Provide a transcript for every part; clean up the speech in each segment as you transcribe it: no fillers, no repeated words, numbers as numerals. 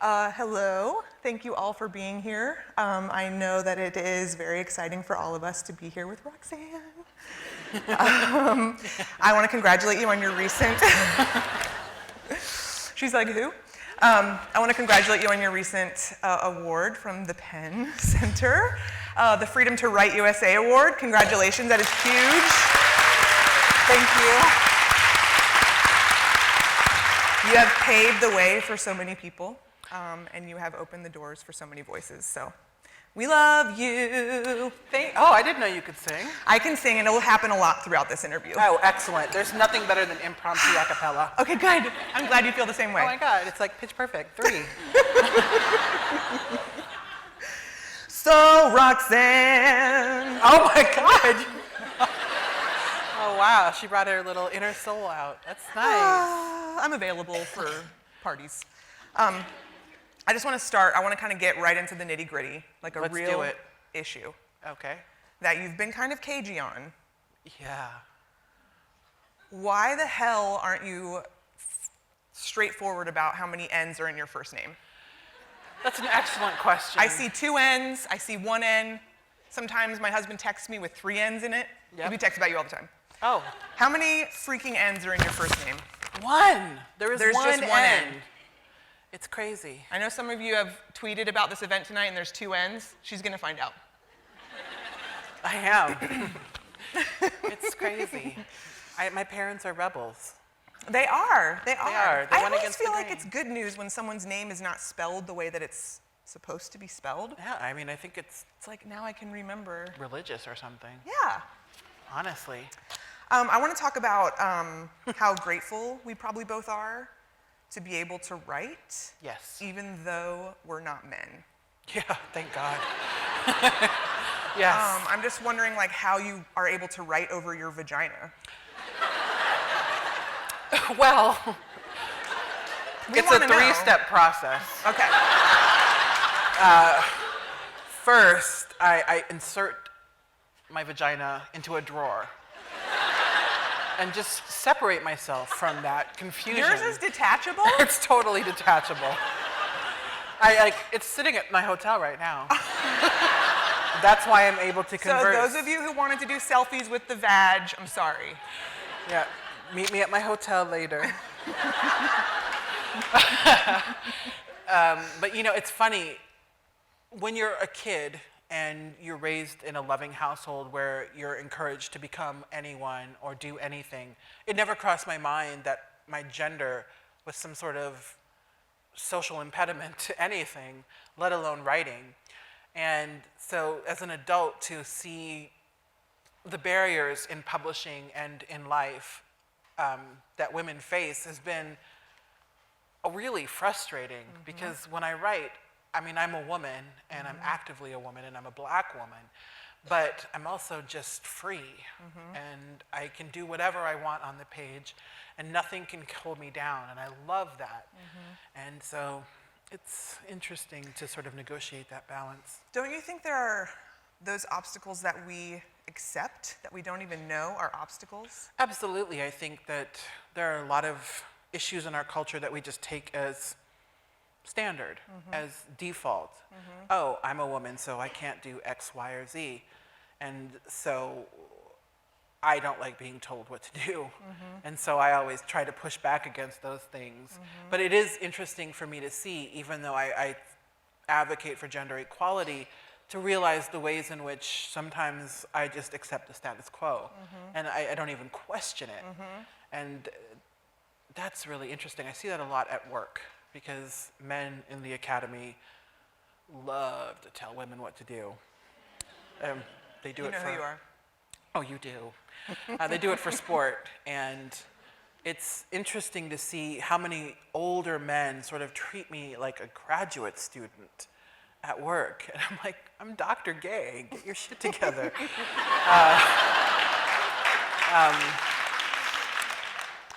Hello. Thank you all for being here. I know that it is very exciting for all of us to be here with Roxane. I want to congratulate you on your recent... She's like, who? I want to congratulate you on your recent award from the Penn Center, the Freedom to Write USA Award. Congratulations, that is huge. Thank you. You have paved the way for so many people, and you have opened the doors for so many voices, so we love you. Oh, I didn't know you could sing. I can sing, and it will happen a lot throughout this interview. Oh, excellent. There's nothing better than impromptu a cappella. Okay, good. I'm glad you feel the same way. Oh my God, it's like pitch perfect. 3. So, Roxane. Oh my God. Oh wow, she brought her little inner soul out. That's nice. I'm available for parties. I just want to start, I want to kind of get right into the nitty gritty, like a real issue. Okay. That you've been kind of cagey on. Yeah. Why the hell aren't you straightforward about how many N's are in your first name? That's an excellent question. I see 2 N's, I see 1 N. Sometimes my husband texts me with 3 N's in it. Yep. He texts about you all the time. Oh. How many freaking N's are in your first name? 1. There's just one N. It's crazy. I know some of you have tweeted about this event tonight and there's 2 N's. She's gonna find out. I am. It's crazy. My parents are rebels. They are. They are. They I went always against feel the like grain. it's good news when someone's name is not spelled the way that it's supposed to be spelled. Yeah, I mean, I think it's like now I can remember. religious or something. Yeah. Honestly. I want to talk about how grateful we probably both are to be able to write. Yes. Even though we're not men. Yeah, thank God. Yes. I'm just wondering like how you are able to write over your vagina. Well, it's a 3-step process. Okay. First, I insert my vagina into a drawer and just separate myself from that confusion. Yours is detachable? It's totally detachable. It's sitting at my hotel right now. That's why I'm able to converse. So those of you who wanted to do selfies with the vag, I'm sorry. Yeah, meet me at my hotel later. But you know, it's funny, when you're a kid and you're raised in a loving household where you're encouraged to become anyone or do anything, it never crossed my mind that my gender was some sort of social impediment to anything, let alone writing. And so as an adult, to see the barriers in publishing and in life that women face has been really frustrating, because when I write, I mean, I'm a woman, and I'm actively a woman, and I'm a Black woman, but I'm also just free, and I can do whatever I want on the page, and nothing can hold me down, and I love that. And so it's interesting to sort of negotiate that balance. Don't you think there are those obstacles that we accept, that we don't even know are obstacles? Absolutely. I think that there are a lot of issues in our culture that we just take as standard, as default. Oh, I'm a woman, so I can't do X, Y, or Z. And so I don't like being told what to do. And so I always try to push back against those things. But it is interesting for me to see, even though I advocate for gender equality, to realize the ways in which sometimes I just accept the status quo. And I don't even question it. And that's really interesting. I see that a lot at work, because men in the academy love to tell women what to do. They do it for... You know who you are. Oh, you do. They do it for sport, and it's interesting to see how many older men sort of treat me like a graduate student at work. And I'm like, I'm Dr. Gay, get your shit together.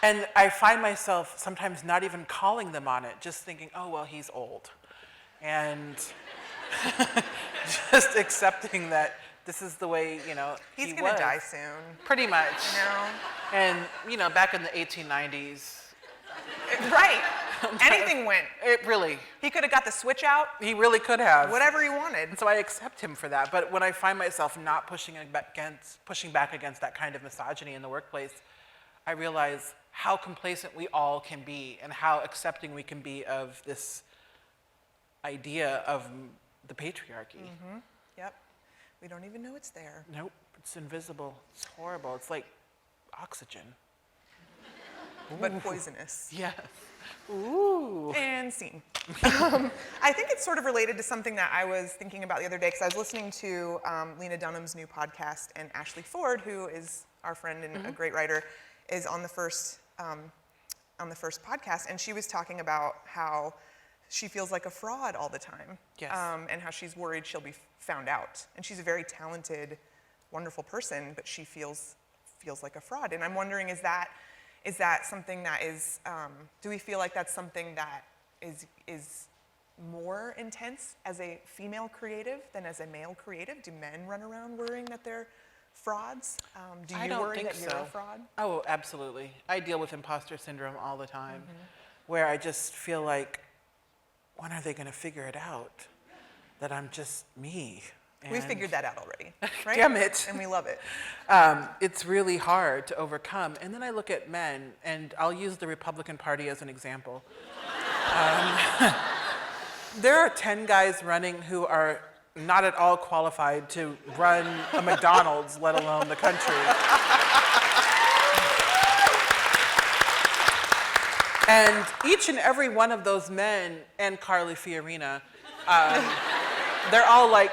And I find myself sometimes not even calling them on it, just thinking, oh, well, he's old. And just accepting that this is the way, you know, he's gonna die soon. Pretty much. You know? And, you know, back in the 1890s. Right. Anything went. It really. He could have got the switch out. He really could have. Whatever he wanted. And so I accept him for that. But when I find myself not pushing back against that kind of misogyny in the workplace, I realize how complacent we all can be and how accepting we can be of this idea of the patriarchy. Mm-hmm. Yep. We don't even know it's there. Nope. It's invisible. It's horrible. It's like oxygen. But poisonous. Yes. Ooh. And scene. I think it's sort of related to something that I was thinking about the other day, because I was listening to Lena Dunham's new podcast, and Ashley Ford, who is our friend and a great writer, is on the first podcast, and she was talking about how she feels like a fraud all the time. Yes. And how she's worried she'll be found out. And she's a very talented, wonderful person, but she feels like a fraud. And I'm wondering, is that something that is, do we feel like that's something that is more intense as a female creative than as a male creative? Do men run around worrying that they're frauds? Do you worry that you're a fraud? Oh, absolutely. I deal with imposter syndrome all the time, where I just feel like, when are they going to figure it out that I'm just me? We figured that out already, right? Damn it. And we love it. It's really hard to overcome. And then I look at men, and I'll use the Republican Party as an example. There are 10 guys running who are not at all qualified to run a McDonald's, let alone the country. And each and every one of those men, and Carly Fiorina, they're all like,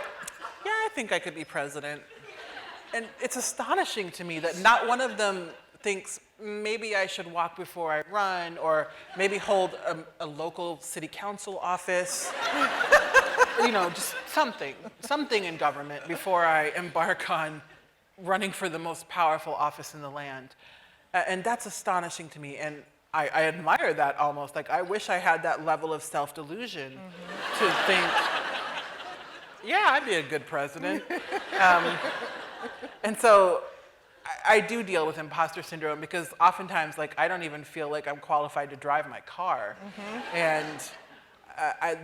yeah, I think I could be president. And it's astonishing to me that not one of them thinks, maybe I should walk before I run, or maybe hold a local city council office. You know, just something in government before I embark on running for the most powerful office in the land. And that's astonishing to me. And I admire that almost. Like, I wish I had that level of self-delusion to think, yeah, I'd be a good president. And so I do deal with imposter syndrome, because oftentimes, like, I don't even feel like I'm qualified to drive my car. And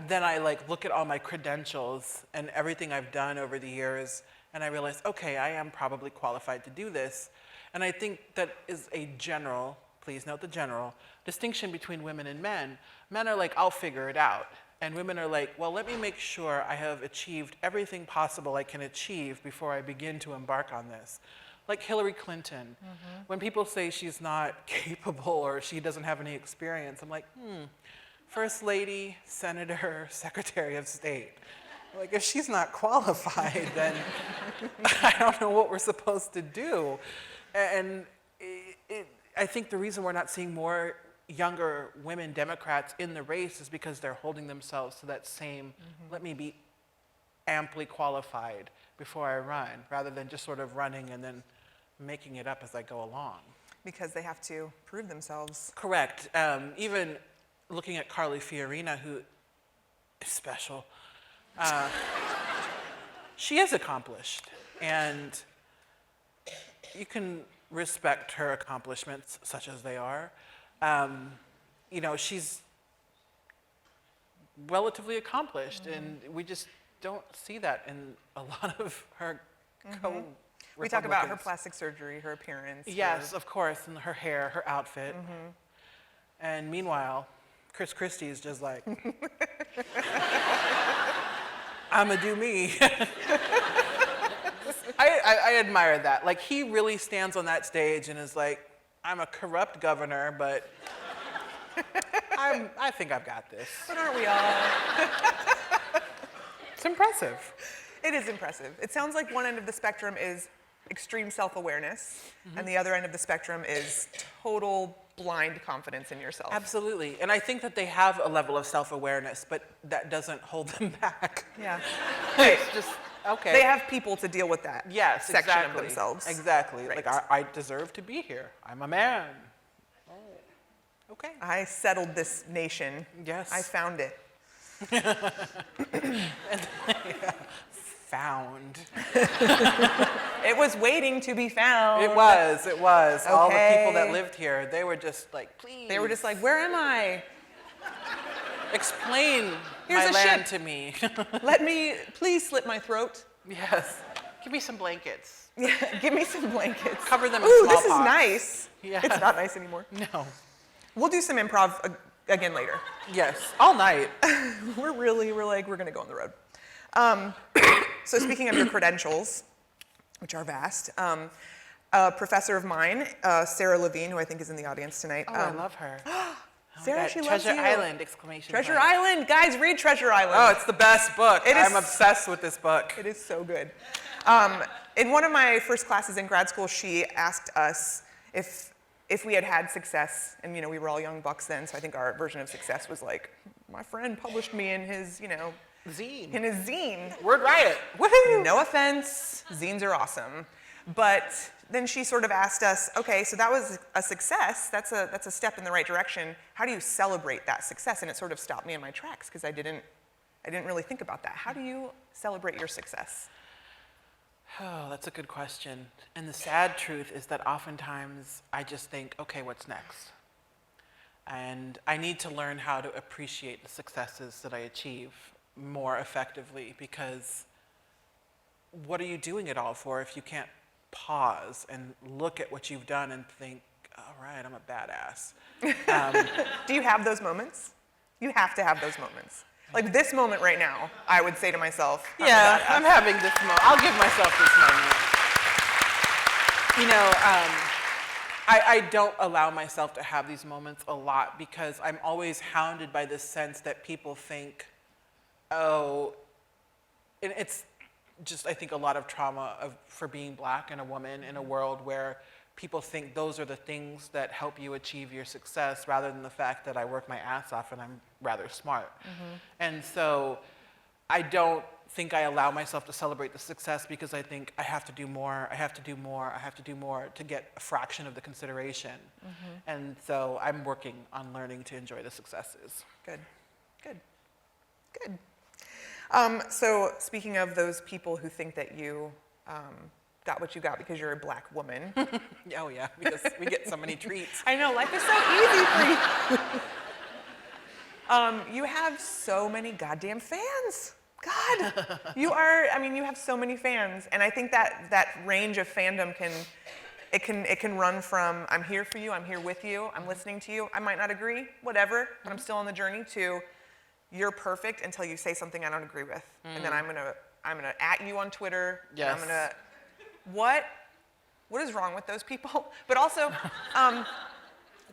then I like look at all my credentials and everything I've done over the years, and I realize, okay, I am probably qualified to do this. And I think that is a general, please note the general, distinction between women and men. Men are like, I'll figure it out. And women are like, well, let me make sure I have achieved everything possible I can achieve before I begin to embark on this. Like Hillary Clinton. When people say she's not capable or she doesn't have any experience, I'm like, First Lady, Senator, Secretary of State. Like, if she's not qualified, then I don't know what we're supposed to do. And I think the reason we're not seeing more younger women Democrats in the race is because they're holding themselves to that same, let me be amply qualified before I run, rather than just sort of running and then making it up as I go along. Because they have to prove themselves. Correct. Even looking at Carly Fiorina, who is special, she is accomplished, and you can respect her accomplishments, such as they are. You know, she's relatively accomplished, and we just don't see that in a lot of her We talk about her plastic surgery, her appearance. Yes, of course, and her hair, her outfit. And meanwhile, Chris Christie is just like, I'ma do me. I admire that. Like, he really stands on that stage and is like, I'm a corrupt governor, but I think I've got this. But aren't we all? It's impressive. It is impressive. It sounds like one end of the spectrum is extreme self-awareness, and the other end of the spectrum is total blind confidence in yourself. Absolutely. And I think that they have a level of self-awareness, but that doesn't hold them back. Yeah. It's just, okay. They have people to deal with that section exactly. of themselves. Exactly. Right. Like, I deserve to be here. I'm a man. Oh. Okay. I settled this nation. Yes. I found it. Found. It was waiting to be found. It was. All the people that Okay. lived here, they were just like, please. They were just like, where am I? Explain Here's my a land ship. to me. Let me, please slit my throat. Yes. Give me some blankets. Yeah, give me some blankets. Cover them in Ooh, this is smallpox. nice. Yeah. It's not nice anymore. No. We'll do some improv again later. Yes, all night. We're gonna go on the road. So speaking of your credentials, which are vast, a professor of mine, Sarah Levine, who I think is in the audience tonight. Oh, I love her. Sarah, she loves Treasure you. Island, exclamation Treasure point. Island, guys, read Treasure Island. Oh, it's the best book. I'm obsessed with this book. It is so good. In one of my first classes in grad school, she asked us if we had success, and we were all young bucks then, so I think our version of success was like, my friend published me in his, Zine. in his zine. Word riot. Woohoo! No offense, zines are awesome. But then she sort of asked us, okay, so that was a success, that's a step in the right direction. How do you celebrate that success? And it sort of stopped me in my tracks because I didn't really think about that. How do you celebrate your success? Oh, that's a good question. And the sad truth is that oftentimes I just think, okay, what's next? And I need to learn how to appreciate the successes that I achieve more effectively, because what are you doing it all for if you can't pause and look at what you've done and think, all right, I'm a badass. Do you have those moments? You have to have those moments. Like this moment right now, I would say to myself, I'm having this moment. I'll give myself this moment. I don't allow myself to have these moments a lot because I'm always hounded by this sense that people think, oh, and it's just, I think, a lot of trauma for being Black and a woman in a world where people think those are the things that help you achieve your success rather than the fact that I work my ass off and I'm rather smart. Mm-hmm. And so I don't think I allow myself to celebrate the success because I think I have to do more, I have to do more, I have to do more to get a fraction of the consideration. Mm-hmm. And so I'm working on learning to enjoy the successes. Good. So speaking of those people who think that you got what you got because you're a Black woman. Oh yeah, because we get so many treats. I know, life is so easy for you. You have so many goddamn fans. God, you have so many fans. And I think that range of fandom can run from I'm here for you, I'm here with you, I'm listening to you, I might not agree, whatever, but I'm still on the journey, to you're perfect until you say something I don't agree with. And then I'm gonna at you on Twitter. Yes. And I'm gonna, what is wrong with those people? But also,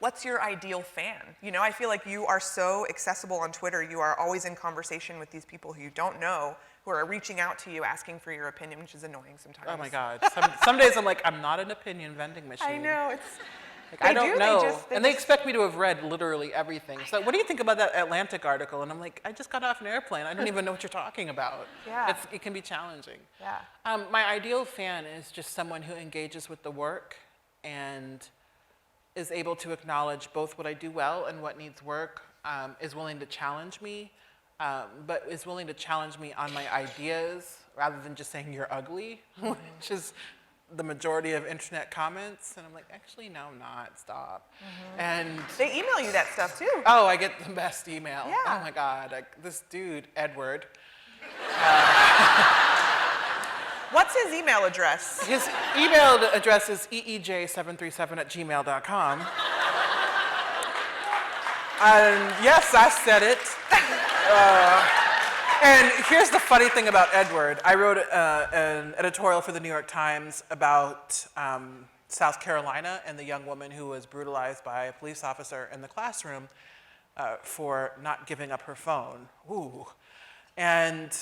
what's your ideal fan? I feel like you are so accessible on Twitter. You are always in conversation with these people who you don't know, who are reaching out to you, asking for your opinion, which is annoying sometimes. Oh my God. Some days I'm like, I'm not an opinion vending machine. I know, it's... Like, I don't know. They expect me to have read literally everything. So what do you think about that Atlantic article? And I'm like, I just got off an airplane. I don't even know what you're talking about. Yeah. It can be challenging. Yeah. My ideal fan is just someone who engages with the work and is able to acknowledge both what I do well and what needs work, is willing to challenge me, but is willing to challenge me on my ideas rather than just saying you're ugly, which is the majority of internet comments. And I'm like, actually, no, I'm not, stop. Mm-hmm. And they email you that stuff too. Oh, I get the best email. Yeah. Oh my God, this dude, Edward. What's his email address? His email address is eej737@gmail.com. Yes, I said it. And here's the funny thing about Edward. I wrote an editorial for the New York Times about South Carolina and the young woman who was brutalized by a police officer in the classroom for not giving up her phone. Ooh. And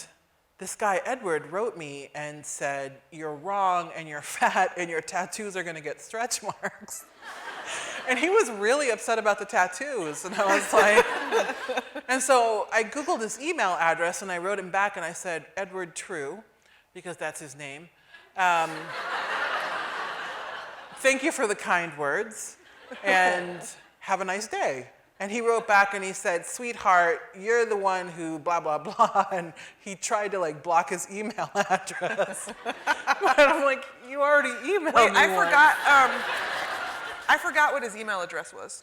this guy, Edward, wrote me and said, you're wrong and you're fat and your tattoos are gonna get stretch marks. And he was really upset about the tattoos. And I was like, and so I Googled his email address and I wrote him back and I said, Edward True, because that's his name. Thank you for the kind words and have a nice day. And he wrote back and he said, sweetheart, you're the one who blah, blah, blah. And he tried to block his email address. But I'm like, you already emailed me I forgot what his email address was.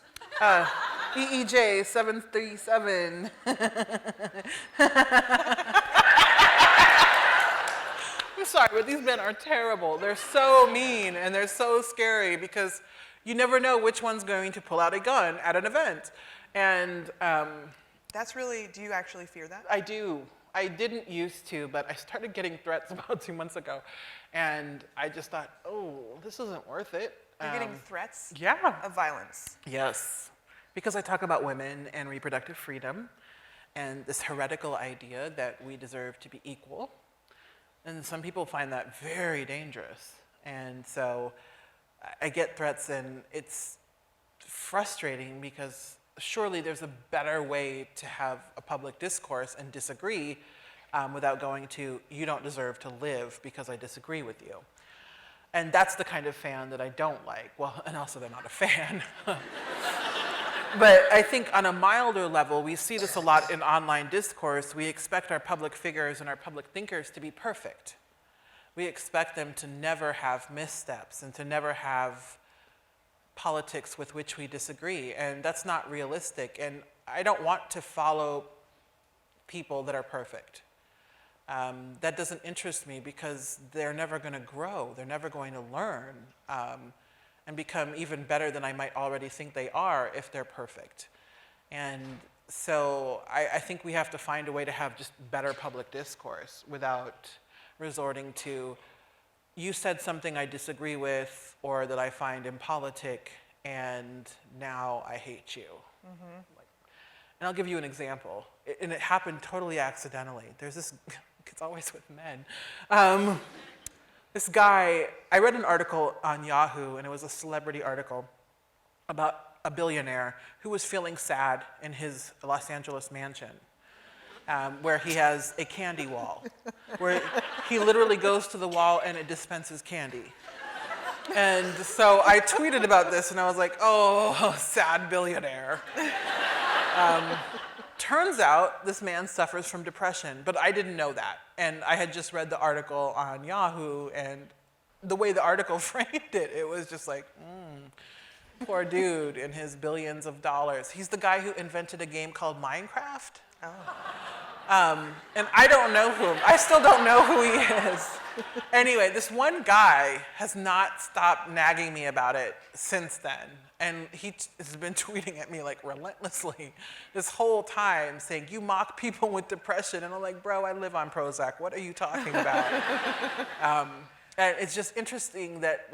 EEJ 737. I'm sorry, but these men are terrible. They're so mean and they're so scary because you never know which one's going to pull out a gun at an event. And That's really, do you actually fear that? I do. I didn't used to, but I started getting threats about 2 months ago. And I just thought, oh, this isn't worth it. You're getting threats Yeah. of violence. Yes. Because I talk about women and reproductive freedom and this heretical idea that we deserve to be equal. And some people find that very dangerous. And so I get threats and it's frustrating because surely there's a better way to have a public discourse and disagree without going to, you don't deserve to live because I disagree with you. And that's the kind of fan that I don't like. Well, and also they're not a fan. But I think on a milder level, we see this a lot in online discourse. We expect our public figures and our public thinkers to be perfect. We expect them to never have missteps and to never have politics with which we disagree. And that's not realistic. And I don't want to follow people that are perfect. That doesn't interest me because they're never going to grow. They're never going to learn and become even better than I might already think they are if they're perfect. And so I think we have to find a way to have just better public discourse without resorting to, you said something I disagree with or that I find impolitic, and now I hate you. Mm-hmm. And I'll give you an example. And it happened totally accidentally. There's this, it's always with men. This guy, I read an article on Yahoo, and it was a celebrity article about a billionaire who was feeling sad in his Los Angeles mansion, where he has a candy wall, where he literally goes to the wall and it dispenses candy. And so I tweeted about this, and I was like, oh, sad billionaire. Turns out this man suffers from depression, but I didn't know that. And I had just read the article on Yahoo, and the way the article framed it, it was just like, poor dude and his billions of dollars. He's the guy who invented a game called Minecraft. Oh. And I don't know I still don't know who he is. Anyway, this one guy has not stopped nagging me about it since then. And he has been tweeting at me like relentlessly this whole time saying, you mock people with depression. And I'm like, bro, I live on Prozac. What are you talking about? And it's just interesting that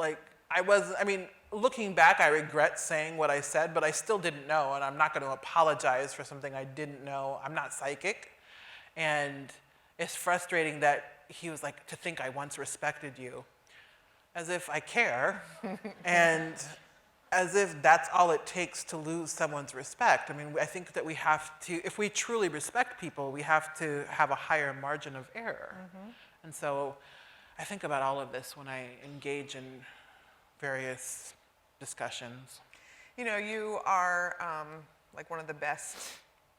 looking back, I regret saying what I said, but I still didn't know. And I'm not going to apologize for something I didn't know. I'm not psychic. And it's frustrating that he was like, to think I once respected you. As if I care. And as if that's all it takes to lose someone's respect. I mean, I think that we have to, if we truly respect people, we have to have a higher margin of error. Mm-hmm. And so I think about all of this when I engage in various discussions. You know, you are like one of the best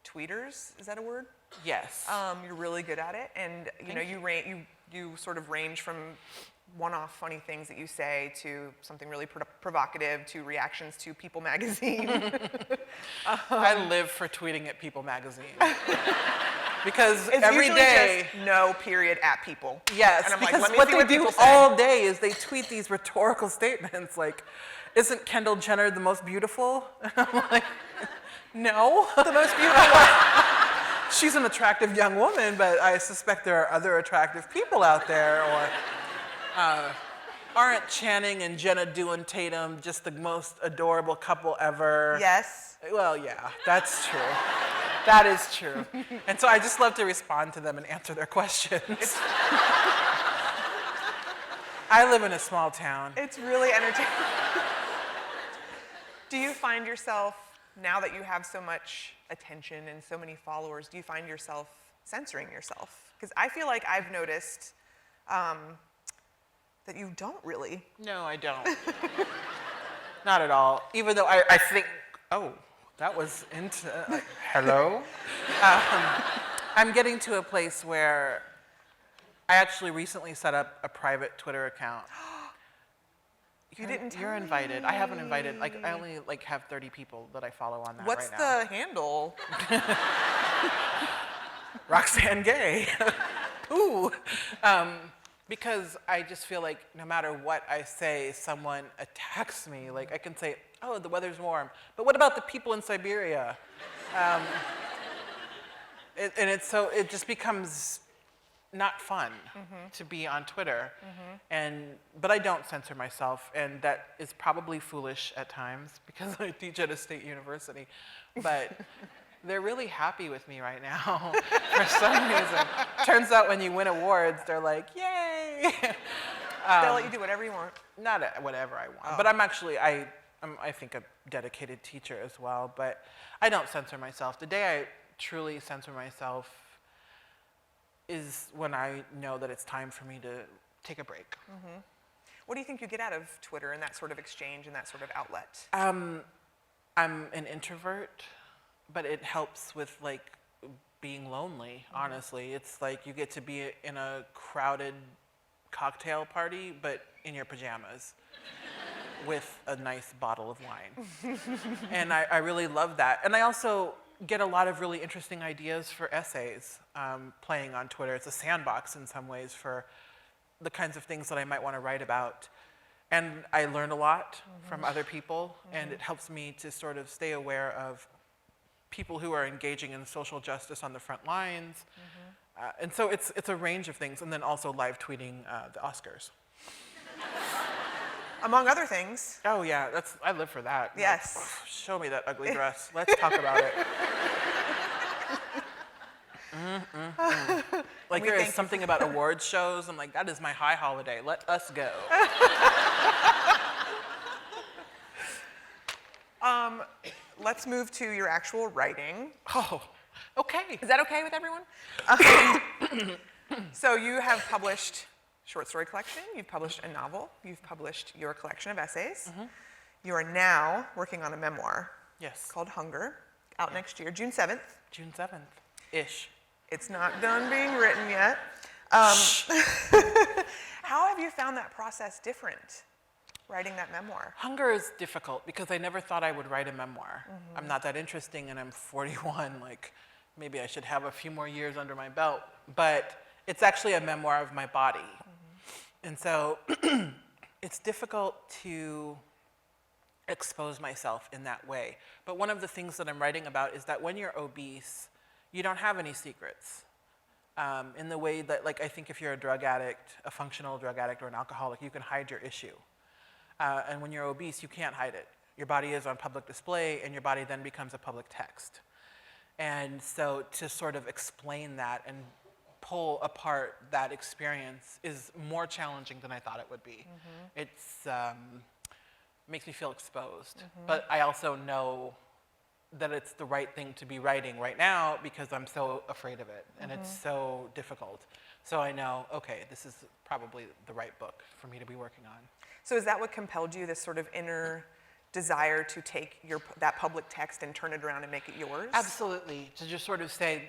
tweeters. Is that a word? Yes. You're really good at it, and you sort of range from one-off funny things that you say to something really provocative to reactions to People magazine. I live for tweeting at People magazine. Because it's every day, just no period at People. Yes, and I'm because like, what they do all day is they tweet these rhetorical statements like, isn't Kendall Jenner the most beautiful? And I'm like, no. The most beautiful. She's an attractive young woman, but I suspect there are other attractive people out there. Or aren't Channing and Jenna Dewan Tatum just the most adorable couple ever? Yes. Well, yeah, that's true. That is true. And so I just love to respond to them and answer their questions. I live in a small town. It's really entertaining. Do you find yourself, now that you have so much attention and so many followers, do you find yourself censoring yourself? Because I feel like I've noticed that you don't really. No, I don't. Not at all. Even though I think, oh, that was into, hello? I'm getting to a place where I actually recently set up a private Twitter account. You didn't tell You're invited. I haven't invited, like, I only like have 30 people that I follow on that What's right now. the handle? Roxane Gay. Ooh. Because I just feel like no matter what I say, someone attacks me. Like, I can say, oh, the weather's warm, but what about the people in Siberia? It just becomes not fun to be on Twitter. But I don't censor myself, and that is probably foolish at times because I teach at a state university. But they're really happy with me right now for some reason. Turns out when you win awards, they're like, yay! They'll let you do whatever you want. Not whatever I want, but I'm actually, I'm, I think, a dedicated teacher as well, but I don't censor myself. The day I truly censor myself is when I know that it's time for me to take a break. What do you think you get out of Twitter and that sort of exchange and that sort of outlet? I'm an introvert, but it helps with like being lonely, honestly. It's like you get to be in a crowded cocktail party, but in your pajamas with a nice bottle of wine. And I really love that. And I also get a lot of really interesting ideas for essays playing on Twitter. It's a sandbox in some ways for the kinds of things that I might want to write about. And I learn a lot from other people, and it helps me to sort of stay aware of people who are engaging in social justice on the front lines. And so it's a range of things, and then also live tweeting the Oscars. Among other things. Oh yeah, I live for that. Yes. Like, show me that ugly dress. Let's talk about it. Like there is something about awards shows. I'm like, that is my high holiday. Let us go. Let's move to your actual writing. Oh, okay. Is that okay with everyone? So you have published short story collection, you've published a novel, you've published your collection of essays. You are now working on a memoir. Yes. Called Hunger, out next year, June 7th. June 7th-ish. It's not done being written yet. How have you found that process different, writing that memoir? Hunger is difficult because I never thought I would write a memoir. I'm not that interesting and I'm 41, like maybe I should have a few more years under my belt, but it's actually a memoir of my body. And so it's difficult to expose myself in that way. But one of the things that I'm writing about is that when you're obese, you don't have any secrets. In the way that, like, I think if you're a drug addict, a functional drug addict or an alcoholic, you can hide your issue. And when you're obese, you can't hide it. Your body is on public display, and your body then becomes a public text. And so to sort of explain that and pull apart that experience is more challenging than I thought it would be. It's makes me feel exposed. But I also know that it's the right thing to be writing right now because I'm so afraid of it, and it's so difficult. So I know, okay, this is probably the right book for me to be working on. So is that what compelled you, this sort of inner desire to take that public text and turn it around and make it yours? Absolutely, to just sort of say,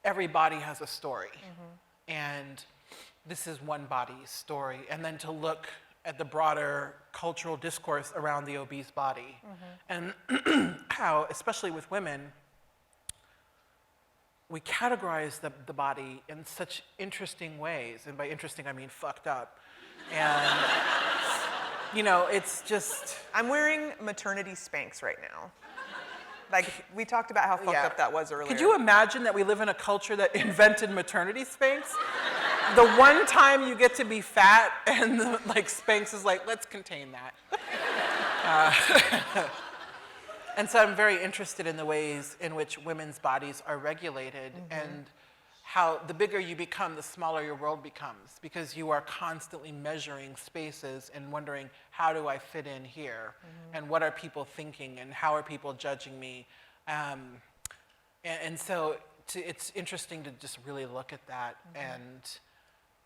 every body has a story, and this is one body's story, and then to look at the broader cultural discourse around the obese body, and how, especially with women, we categorize the body in such interesting ways, and by interesting I mean fucked up, and you know, it's just... I'm wearing maternity Spanx right now. Like, we talked about how fucked up that was earlier. Could you imagine that we live in a culture that invented maternity Spanx? The one time you get to be fat, and like Spanx is like, let's contain that. And so I'm very interested in the ways in which women's bodies are regulated, and how the bigger you become, the smaller your world becomes, because you are constantly measuring spaces and wondering, how do I fit in here? And what are people thinking, and how are people judging me? And so it's interesting to just really look at that and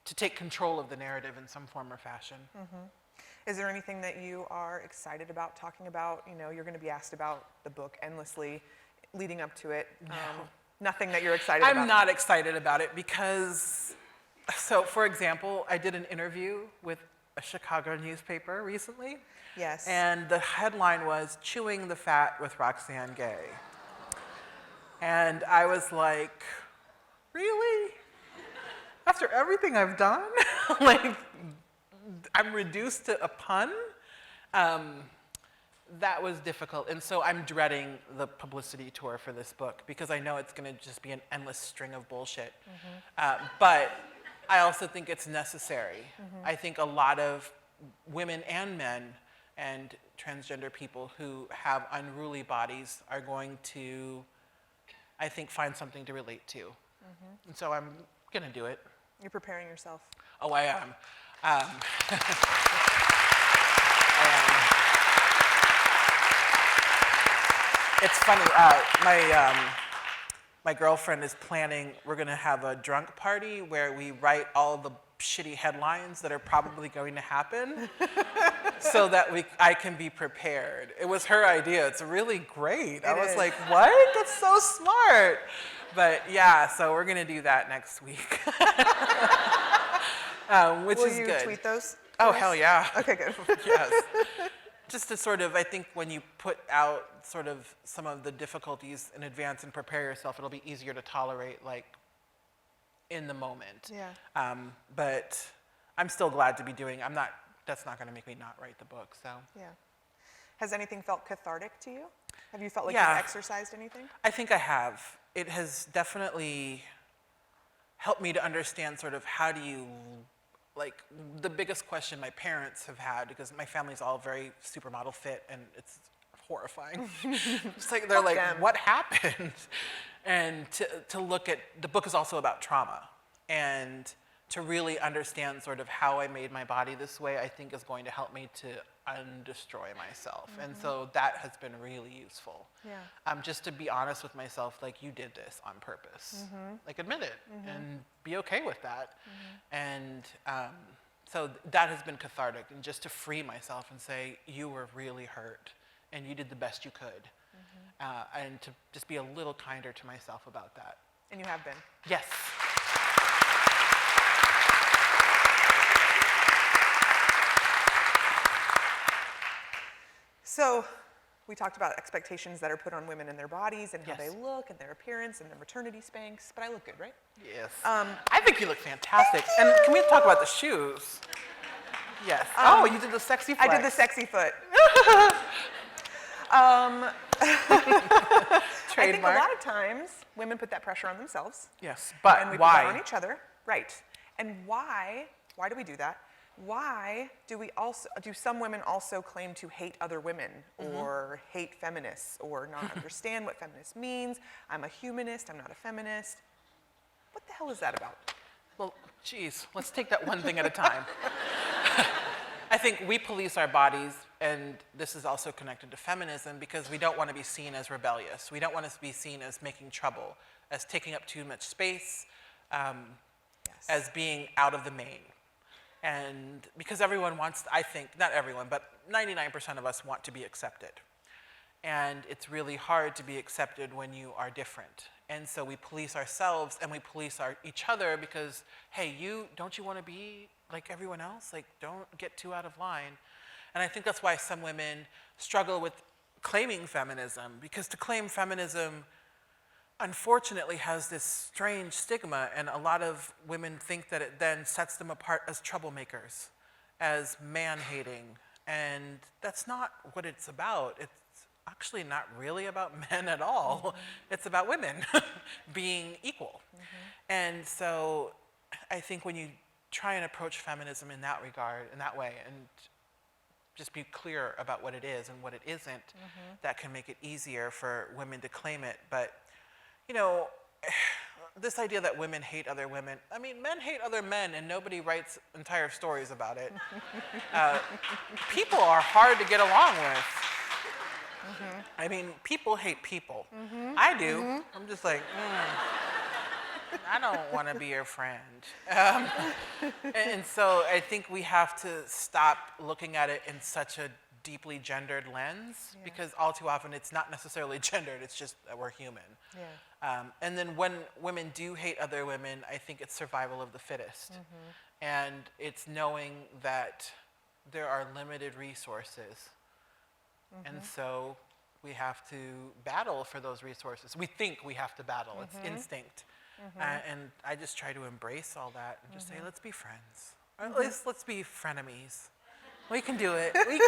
to take control of the narrative in some form or fashion. Is there anything that you are excited about talking about? You know, you're going to be asked about the book endlessly leading up to it. No. Nothing that you're excited about? I'm not excited about it because, so for example, I did an interview with a Chicago newspaper recently. Yes. And the headline was, "Chewing the Fat with Roxane Gay." And I was like, really? After everything I've done? Like, I'm reduced to a pun? That was difficult. And so I'm dreading the publicity tour for this book because I know it's going to just be an endless string of bullshit. But I also think it's necessary. I think a lot of women and men and transgender people who have unruly bodies are going to, I think, find something to relate to. And so I'm going to do it. You're preparing yourself. Oh, I am. It's funny, my girlfriend is planning, we're gonna have a drunk party where we write all the shitty headlines that are probably going to happen so that I can be prepared. It was her idea, it's really great. I was like, what? That's so smart. But yeah, so we're gonna do that next week. Which is good. Will you tweet those? Oh, hell yeah. Okay, good. Yes. Just to sort of, I think when you put out sort of some of the difficulties in advance and prepare yourself, it'll be easier to tolerate, like, in the moment. Yeah. But I'm still glad to be doing, that's not gonna make me not write the book, so. Yeah. Has anything felt cathartic to you? Have you felt like Yeah. you've exercised anything? I think I have. It has definitely helped me to understand sort of how do you, like, the biggest question my parents have had, because my family's all very supermodel fit and it's horrifying. It's like, they're like, what happened? And to look at, the book is also about trauma, and to really understand sort of how I made my body this way, I think is going to help me to undestroy myself. And so that has been really useful. Yeah. Just to be honest with myself, like, you did this on purpose. Like, admit it and be okay with that. And so that has been cathartic, and just to free myself and say, you were really hurt and you did the best you could. And to just be a little kinder to myself about that. And you have been. Yes. So we talked about expectations that are put on women in their bodies and how Yes. they look and their appearance and their maternity spanks, but I look good, right? Yes. I think you look fantastic. And can we talk about the shoes? Yes. Oh, you did the sexy flex. I did the sexy foot. I think a lot of times women put that pressure on themselves. Yes, but and we why? put that on each other, right? And why do we do that? Why do some women also claim to hate other women or hate feminists or not understand what feminist means? I'm a humanist, I'm not a feminist. What the hell is that about? Well, geez, let's take that one thing at a time. I think we police our bodies, and this is also connected to feminism, because we don't want to be seen as rebellious. We don't want to be seen as making trouble, as taking up too much space, as being out of the main. And because everyone wants, I think, not everyone, but 99% of us want to be accepted. And it's really hard to be accepted when you are different. And so we police ourselves and we police each other because, hey, don't you want to be like everyone else? Like, don't get too out of line. And I think that's why some women struggle with claiming feminism, because to claim feminism, unfortunately, has this strange stigma, and a lot of women think that it then sets them apart as troublemakers, as man-hating, and that's not what it's about. It's actually not really about men at all. It's about women being equal. And so I think when you try and approach feminism in that regard, in that way, and just be clear about what it is and what it isn't, that can make it easier for women to claim it. But you know, this idea that women hate other women, I mean, men hate other men and nobody writes entire stories about it. People are hard to get along with. I mean, people hate people. I do. I'm just like, I don't want to be your friend. And so I think we have to stop looking at it in such a deeply gendered lens, because all too often it's not necessarily gendered, it's just that we're human. And then when women do hate other women, I think it's survival of the fittest. And it's knowing that there are limited resources. And so we have to battle for those resources. We think we have to battle. It's instinct. And I just try to embrace all that and just say, let's be friends. Or at least let's be frenemies. We can do it. We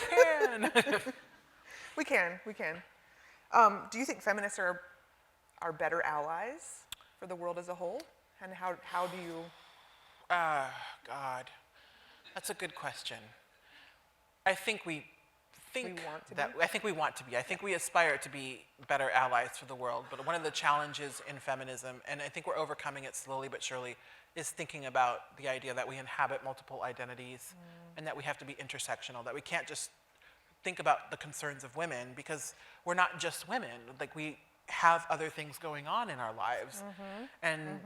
can. We can. Do you think feminists are better allies for the world as a whole? And how do you? God, that's a good question. I think we want to be. I think we aspire to be better allies for the world. But one of the challenges in feminism, and I think we're overcoming it slowly but surely, is thinking about the idea that we inhabit multiple identities and that we have to be intersectional, that we can't just think about the concerns of women because we're not just women. Like, we have other things going on in our lives. And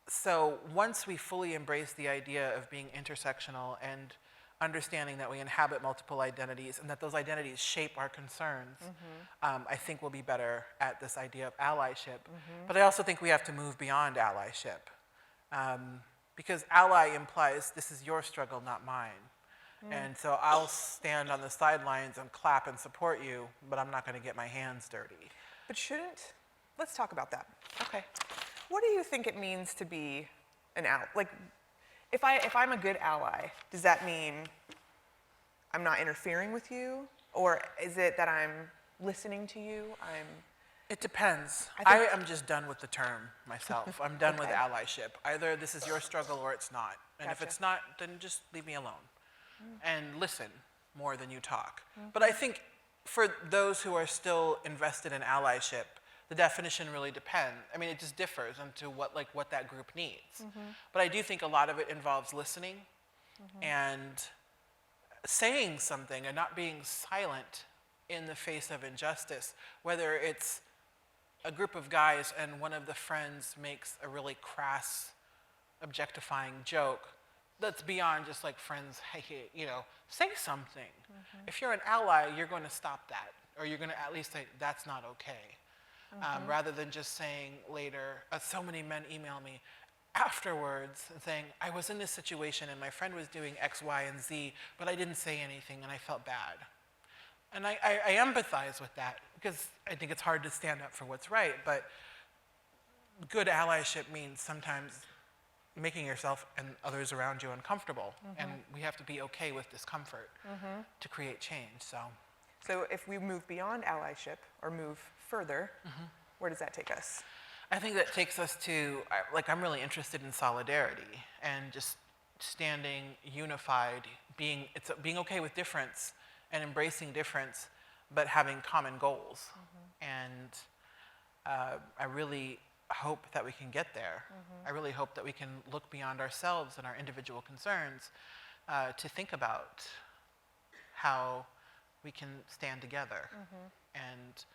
so once we fully embrace the idea of being intersectional and understanding that we inhabit multiple identities and that those identities shape our concerns, I think we'll be better at this idea of allyship. But I also think we have to move beyond allyship. Because ally implies this is your struggle, not mine. And so I'll stand on the sidelines and clap and support you, but I'm not going to get my hands dirty. But let's talk about that. Okay. What do you think it means to be an ally? Like, if I'm a good ally, does that mean I'm not interfering with you? Or is it that I'm listening to you? It depends. I am just done with the term myself. I'm done with allyship. Either this is your struggle or it's not. And if it's not, then just leave me alone. And listen more than you talk. But I think for those who are still invested in allyship, the definition really depends. I mean, it just differs into what that group needs. But I do think a lot of it involves listening and saying something and not being silent in the face of injustice, whether it's a group of guys and one of the friends makes a really crass, objectifying joke that's beyond just like friends, hey, say something. If you're an ally, you're going to stop that, or you're going to at least say, that's not okay. Rather than just saying later, so many men email me afterwards and saying, I was in this situation and my friend was doing X, Y, and Z, but I didn't say anything and I felt bad. And I empathize with that because I think it's hard to stand up for what's right, but good allyship means sometimes making yourself and others around you uncomfortable. And we have to be okay with discomfort to create change. So if we move beyond allyship or move further, where does that take us? I think that takes us to, I'm really interested in solidarity and just standing unified, being okay with difference and embracing difference, but having common goals. And I really hope that we can get there. I really hope that we can look beyond ourselves and our individual concerns to think about how we can stand together and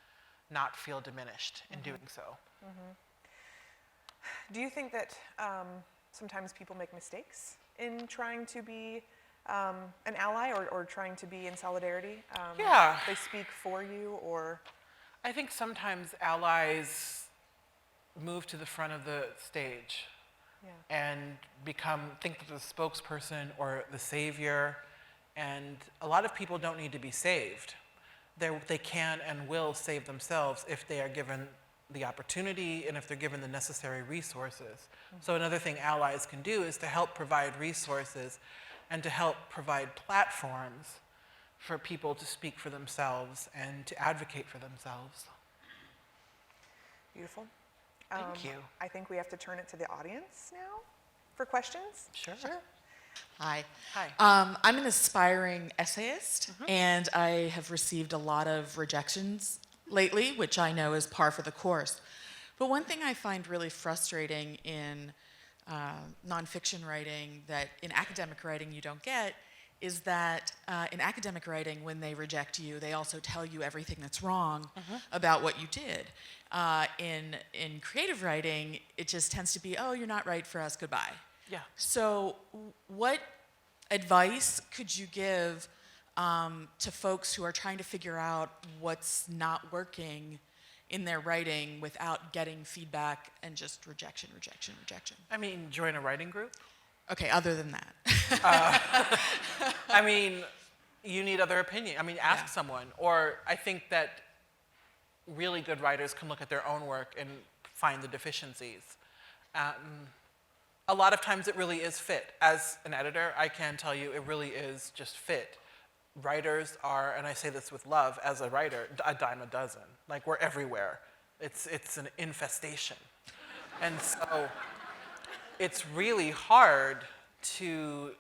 not feel diminished in doing so. Do you think that sometimes people make mistakes in trying to be an ally or trying to be in solidarity? Yeah. They speak for you, or? I think sometimes allies move to the front of the stage and think that the spokesperson or the savior, and a lot of people don't need to be saved. They can and will save themselves if they are given the opportunity and if they're given the necessary resources. So another thing allies can do is to help provide resources and to help provide platforms for people to speak for themselves and to advocate for themselves. Beautiful. Thank you. I think we have to turn it to the audience now for questions. Sure. Hi. Hi. I'm an aspiring essayist, and I have received a lot of rejections lately, which I know is par for the course. But one thing I find really frustrating in nonfiction writing that in academic writing you don't get is that in academic writing, when they reject you, they also tell you everything that's wrong about what you did. In creative writing, it just tends to be, oh, you're not right for us, goodbye. Yeah. So what advice could you give to folks who are trying to figure out what's not working in their writing without getting feedback and just rejection? I mean, join a writing group. Okay, other than that. I mean, you need other opinion. I mean, ask someone. Or I think that really good writers can look at their own work and find the deficiencies. A lot of times it really is fit. As an editor, I can tell you it really is just fit. Writers are, and I say this with love, as a writer, a dime a dozen. Like, we're everywhere. It's an infestation. And so it's really hard to,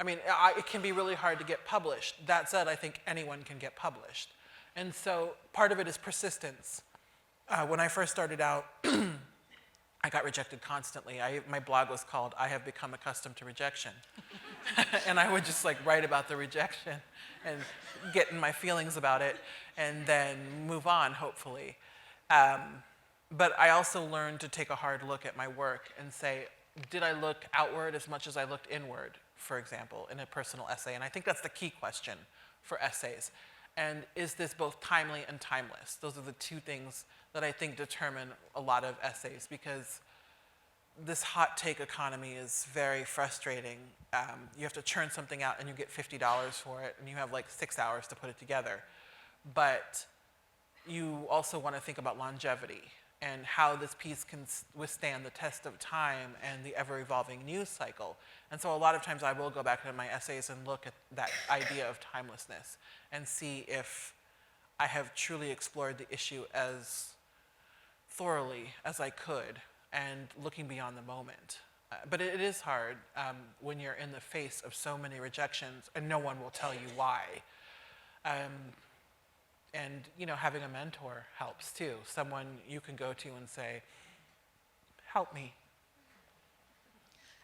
it can be really hard to get published. That said, I think anyone can get published. And so part of it is persistence. When I first started out, I got rejected constantly. My blog was called "I Have Become Accustomed to Rejection." And I would just write about the rejection and get in my feelings about it and then move on, hopefully. But I also learned to take a hard look at my work and say, did I look outward as much as I looked inward, for example, in a personal essay? And I think that's the key question for essays. And is this both timely and timeless? Those are the two things that I think determine a lot of essays, because this hot take economy is very frustrating. You have to churn something out and you get $50 for it, and you have 6 hours to put it together. But you also want to think about longevity and how this piece can withstand the test of time and the ever-evolving news cycle. And so a lot of times I will go back into my essays and look at that idea of timelessness and see if I have truly explored the issue as thoroughly as I could and looking beyond the moment. But it is hard when you're in the face of so many rejections and no one will tell you why. And having a mentor helps too. Someone you can go to and say, help me.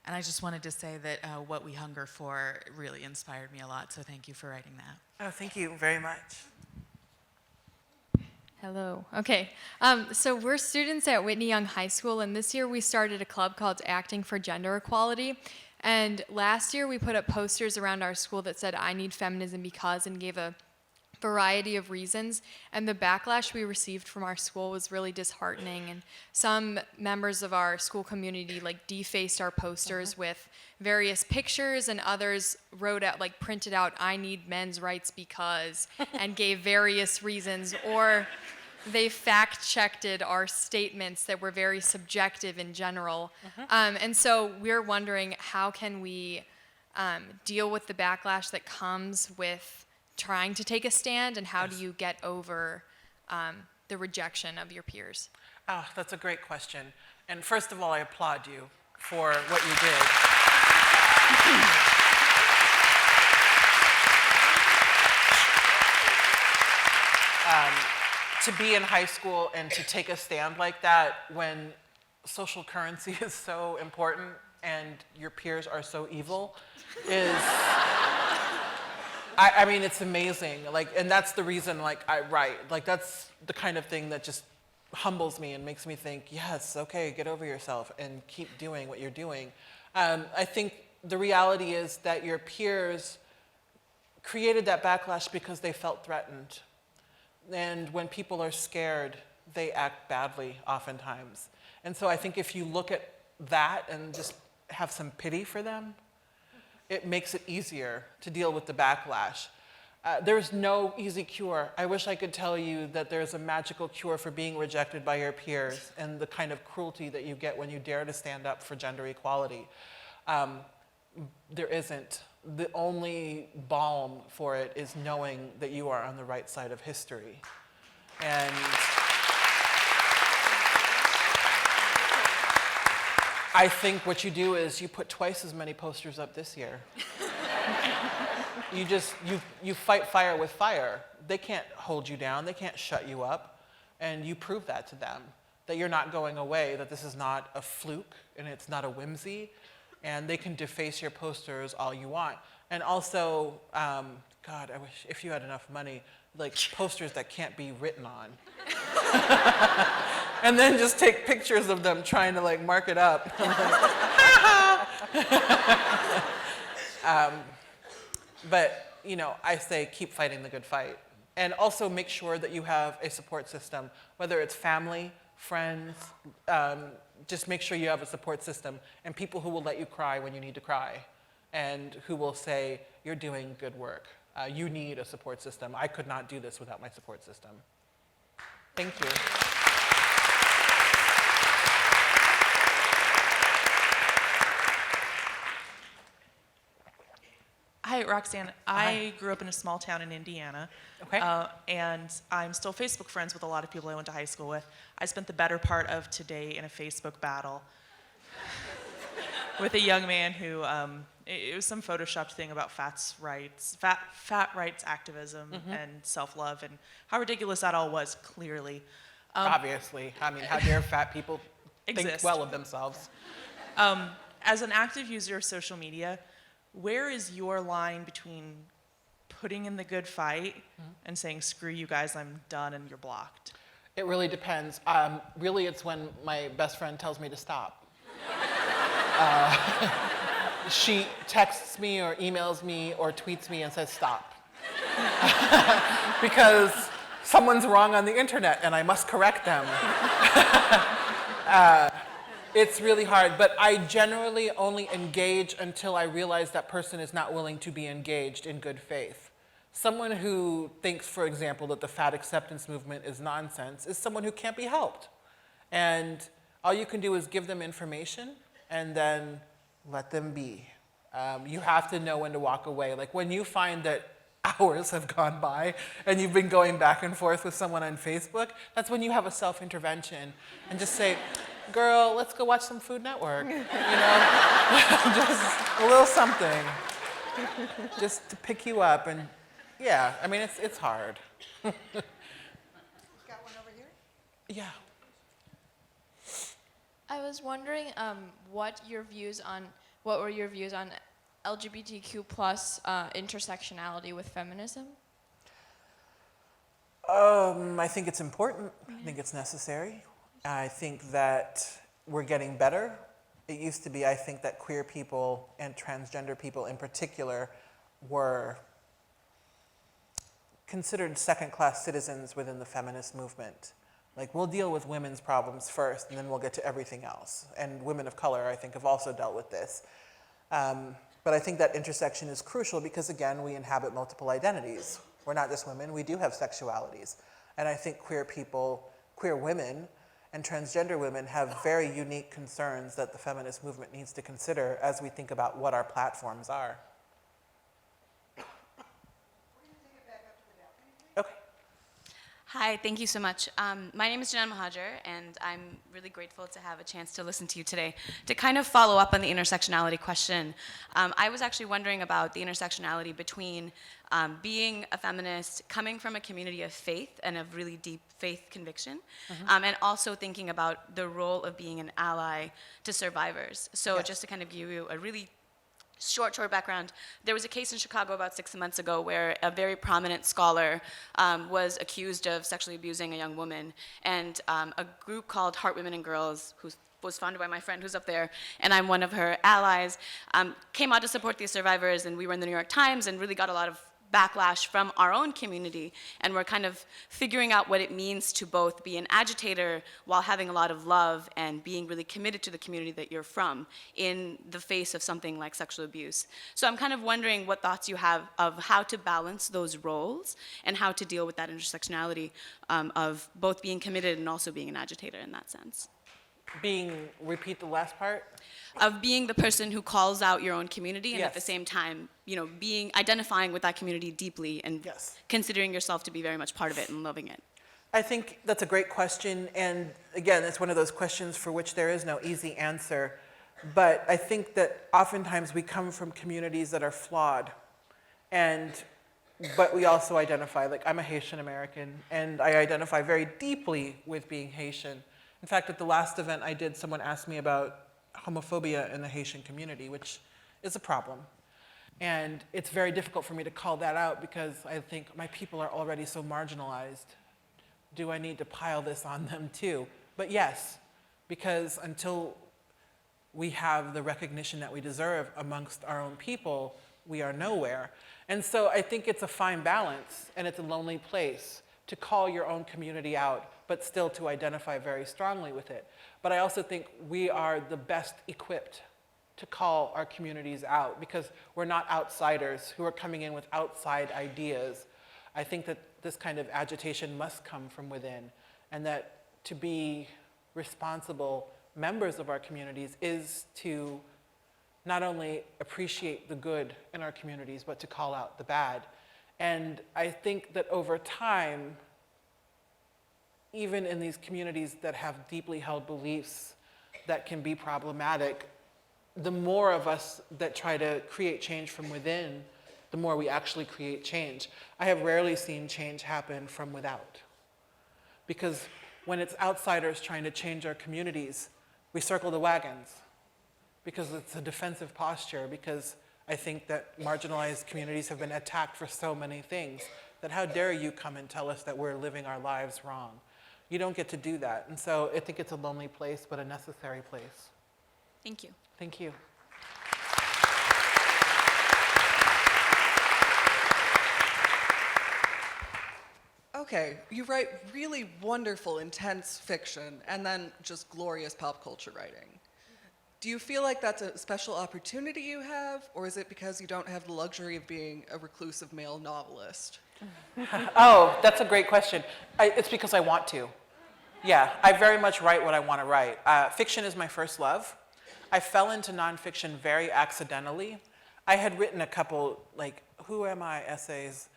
And I just wanted to say that What We Hunger For really inspired me a lot, so thank you for writing that. Oh, thank you very much. Hello. Okay. So we're students at Whitney Young High School, and this year we started a club called Acting for Gender Equality. And last year we put up posters around our school that said, "I need feminism because," and gave a variety of reasons. And the backlash we received from our school was really disheartening. And some members of our school community defaced our posters with various pictures, and others wrote out, printed out, "I need men's rights because," and gave various reasons. Or they fact-checked our statements that were very subjective in general. And so we're wondering, how can we deal with the backlash that comes with trying to take a stand, and how do you get over the rejection of your peers? Oh, that's a great question. And first of all, I applaud you for what you did. To be in high school and to take a stand like that when social currency is so important and your peers are so evil is... I mean, it's amazing. And that's the reason, I write. That's the kind of thing that just humbles me and makes me think, yes, okay, get over yourself and keep doing what you're doing. I think the reality is that your peers created that backlash because they felt threatened. And when people are scared, they act badly oftentimes. And so I think if you look at that and just have some pity for them, it makes it easier to deal with the backlash. There's no easy cure. I wish I could tell you that there's a magical cure for being rejected by your peers and the kind of cruelty that you get when you dare to stand up for gender equality. There isn't. The only balm for it is knowing that you are on the right side of history. And I think what you do is you put twice as many posters up this year. You fight fire with fire. They can't hold you down. They can't shut you up. And you prove that to them, that you're not going away, that this is not a fluke and it's not a whimsy. And they can deface your posters all you want. And also, God, I wish if you had enough money, posters that can't be written on. And then just take pictures of them trying to mark it up. But, I say keep fighting the good fight. And also make sure that you have a support system, whether it's family, friends, just make sure you have a support system and people who will let you cry when you need to cry and who will say, you're doing good work. You need a support system. I could not do this without my support system. Thank you. Hi, Roxanne. I grew up in a small town in Indiana. Okay. And I'm still Facebook friends with a lot of people I went to high school with. I spent the better part of today in a Facebook battle with a young man who, it was some photoshopped thing about fat rights activism and self-love, and how ridiculous that all was, clearly. Obviously. I mean, how dare fat people think Exist. well of themselves? As an active user of social media, where is your line between putting in the good fight and saying, screw you guys, I'm done, and you're blocked? It really depends. Really, it's when my best friend tells me to stop. She texts me or emails me or tweets me and says, stop. Because someone's wrong on the internet and I must correct them. It's really hard, but I generally only engage until I realize that person is not willing to be engaged in good faith. Someone who thinks, for example, that the fat acceptance movement is nonsense is someone who can't be helped. And all you can do is give them information and then let them be. You have to know when to walk away. Like when you find that hours have gone by and you've been going back and forth with someone on Facebook, that's when you have a self-intervention and just say, girl, let's go watch some Food Network, you know? Just a little something, just to pick you up. And yeah, I mean, it's hard. Got one over here? Yeah. I was wondering what were your views on LGBTQ plus intersectionality with feminism? I think it's important. I think it's necessary. I think that we're getting better. It used to be, I think, that queer people and transgender people in particular were considered second-class citizens within the feminist movement. Like, we'll deal with women's problems first, and then we'll get to everything else. And women of color, I think, have also dealt with this. But I think that intersection is crucial because, again, we inhabit multiple identities. We're not just women, we do have sexualities. And I think queer people, queer women, and transgender women have very unique concerns that the feminist movement needs to consider as we think about what our platforms are. Okay. Hi, thank you so much. My name is Janan Mahajer, and I'm really grateful to have a chance to listen to you today. To kind of follow up on the intersectionality question, I was actually wondering about the intersectionality between being a feminist, coming from a community of faith and of really deep faith conviction, and also thinking about the role of being an ally to survivors. So Yes. just to kind of give you a really short background, there was a case in Chicago about 6 months ago where a very prominent scholar was accused of sexually abusing a young woman, and a group called Heart Women and Girls, who was founded by my friend who's up there, and I'm one of her allies, came out to support these survivors, and we were in the New York Times and really got a lot of backlash from our own community, and we're kind of figuring out what it means to both be an agitator while having a lot of love and being really committed to the community that you're from in the face of something like sexual abuse. So I'm kind of wondering what thoughts you have of how to balance those roles and how to deal with that intersectionality of both being committed and also being an agitator in that sense. Repeat the last part? Of being the person who calls out your own community and Yes. at the same time, you know, identifying with that community deeply and Yes. considering yourself to be very much part of it and loving it. I think that's a great question, and again, it's one of those questions for which there is no easy answer. But I think that oftentimes we come from communities that are flawed, but we also identify, like I'm a Haitian American, and I identify very deeply with being Haitian. In fact, at the last event I did, someone asked me about homophobia in the Haitian community, which is a problem. And it's very difficult for me to call that out because I think my people are already so marginalized. Do I need to pile this on them too? But yes, because until we have the recognition that we deserve amongst our own people, we are nowhere. And so I think it's a fine balance, and it's a lonely place to call your own community out, but still to identify very strongly with it. But I also think we are the best equipped to call our communities out, because we're not outsiders who are coming in with outside ideas. I think that this kind of agitation must come from within, and that to be responsible members of our communities is to not only appreciate the good in our communities, but to call out the bad. And I think that over time, even in these communities that have deeply held beliefs that can be problematic, the more of us that try to create change from within, the more we actually create change. I have rarely seen change happen from without. Because when it's outsiders trying to change our communities, we circle the wagons. Because it's a defensive posture, because I think that marginalized communities have been attacked for so many things, that how dare you come and tell us that we're living our lives wrong? You don't get to do that. And so I think it's a lonely place, but a necessary place. Thank you. Thank you. Okay, you write really wonderful, intense fiction, and then just glorious pop culture writing. Do you feel like that's a special opportunity you have, or is it because you don't have the luxury of being a reclusive male novelist? Oh, that's a great question. It's because I want to. Yeah, I very much write what I want to write. Fiction is my first love. I fell into nonfiction very accidentally. I had written a couple, like, who am I essays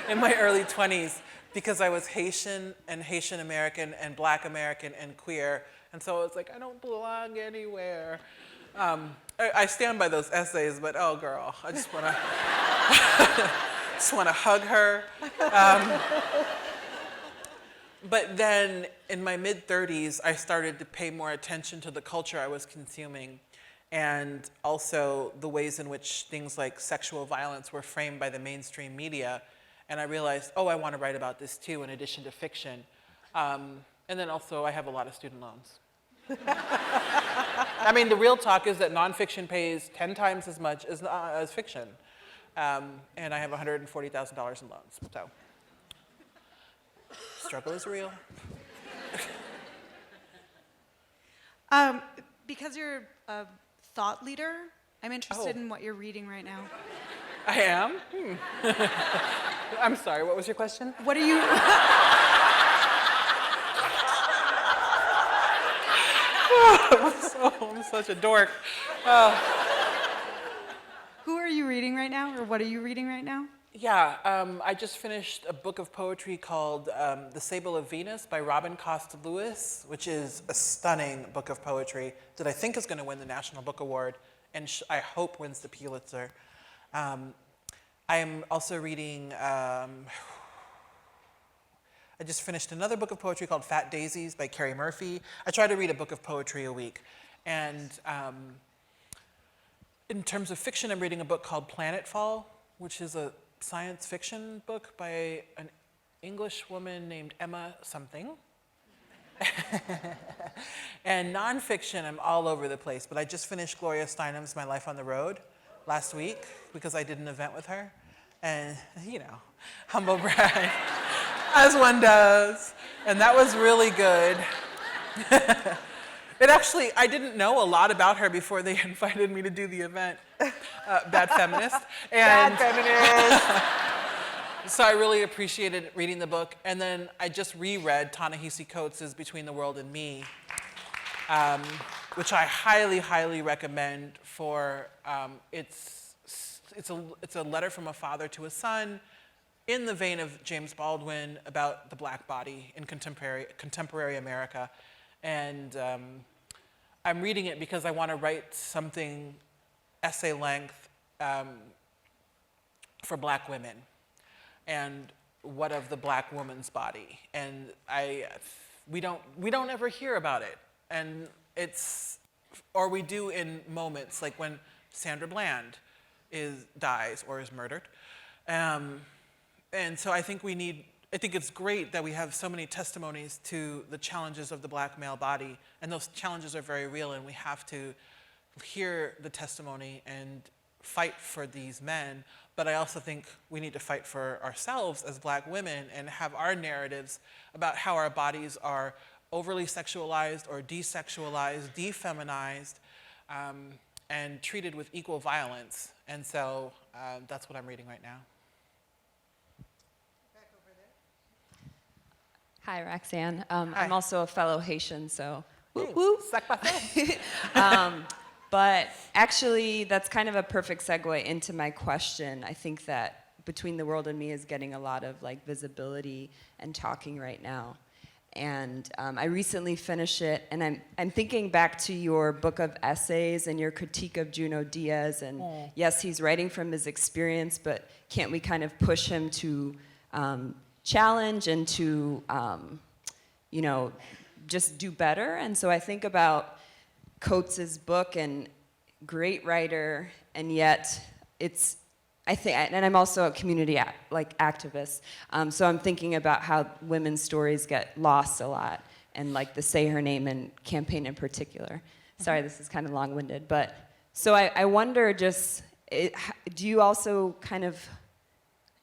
in my early 20s because I was Haitian and Haitian American and Black American and queer. And so I was like, I don't belong anywhere. I stand by those essays, but oh girl, I just want to just want to hug her. But then in my mid-30s, I started to pay more attention to the culture I was consuming, and also the ways in which things like sexual violence were framed by the mainstream media. And I realized, oh, I want to write about this too, in addition to fiction. And then also I have a lot of student loans. I mean, the real talk is that nonfiction pays 10 times as much as fiction. And I have $140,000 in loans, so. Struggle is real. Because you're a thought leader, I'm interested in what you're reading right now. I am? I'm sorry, what was your question? What are you... I'm such a dork. Who are you reading right now, or what are you reading right now? Yeah, I just finished a book of poetry called The Sable of Venus by Robin Costa Lewis, which is a stunning book of poetry that I think is going to win the National Book Award, and I hope wins the Pulitzer. I am also reading, I just finished another book of poetry called Fat Daisies by Carrie Murphy. I try to read a book of poetry a week. And in terms of fiction, I'm reading a book called Planetfall, which is a science fiction book by an English woman named Emma something. And nonfiction, I'm all over the place, but I just finished Gloria Steinem's My Life on the Road last week because I did an event with her. And, you know, humble brag, as one does. And that was really good. It actually, I didn't know a lot about her before they invited me to do the event. Bad Feminist. And Bad feminist. so I really appreciated reading the book. And then I just reread Ta-Nehisi Coates' Between the World and Me, which I highly, highly recommend for, it's a letter from a father to a son in the vein of James Baldwin about the black body in contemporary America. And I'm reading it because I want to write something essay length for black women. And what of the black woman's body? And we don't ever hear about it. And or we do in moments like when Sandra Bland dies or is murdered. And so I think it's great that we have so many testimonies to the challenges of the black male body, and those challenges are very real, and we have to hear the testimony and fight for these men. But I also think we need to fight for ourselves as black women and have our narratives about how our bodies are overly sexualized or desexualized, defeminized, and treated with equal violence. And so that's what I'm reading right now. Hi, Roxanne. Hi. I'm also a fellow Haitian, so whoop Ooh, whoop. sac passe. But actually, that's kind of a perfect segue into my question. I think that Between the World and Me is getting a lot of like visibility and talking right now. And I recently finished it, and I'm thinking back to your book of essays and your critique of Junot Diaz. And yes, he's writing from his experience, but can't we kind of push him to challenge and to, you know, just do better? And so I think about Coates's book, and great writer, and yet it's, I think, and I'm also a community activist, so I'm thinking about how women's stories get lost a lot, and like the Say Her Name and campaign in particular. Sorry, this is kind of long-winded, but so I wonder just, do you also kind of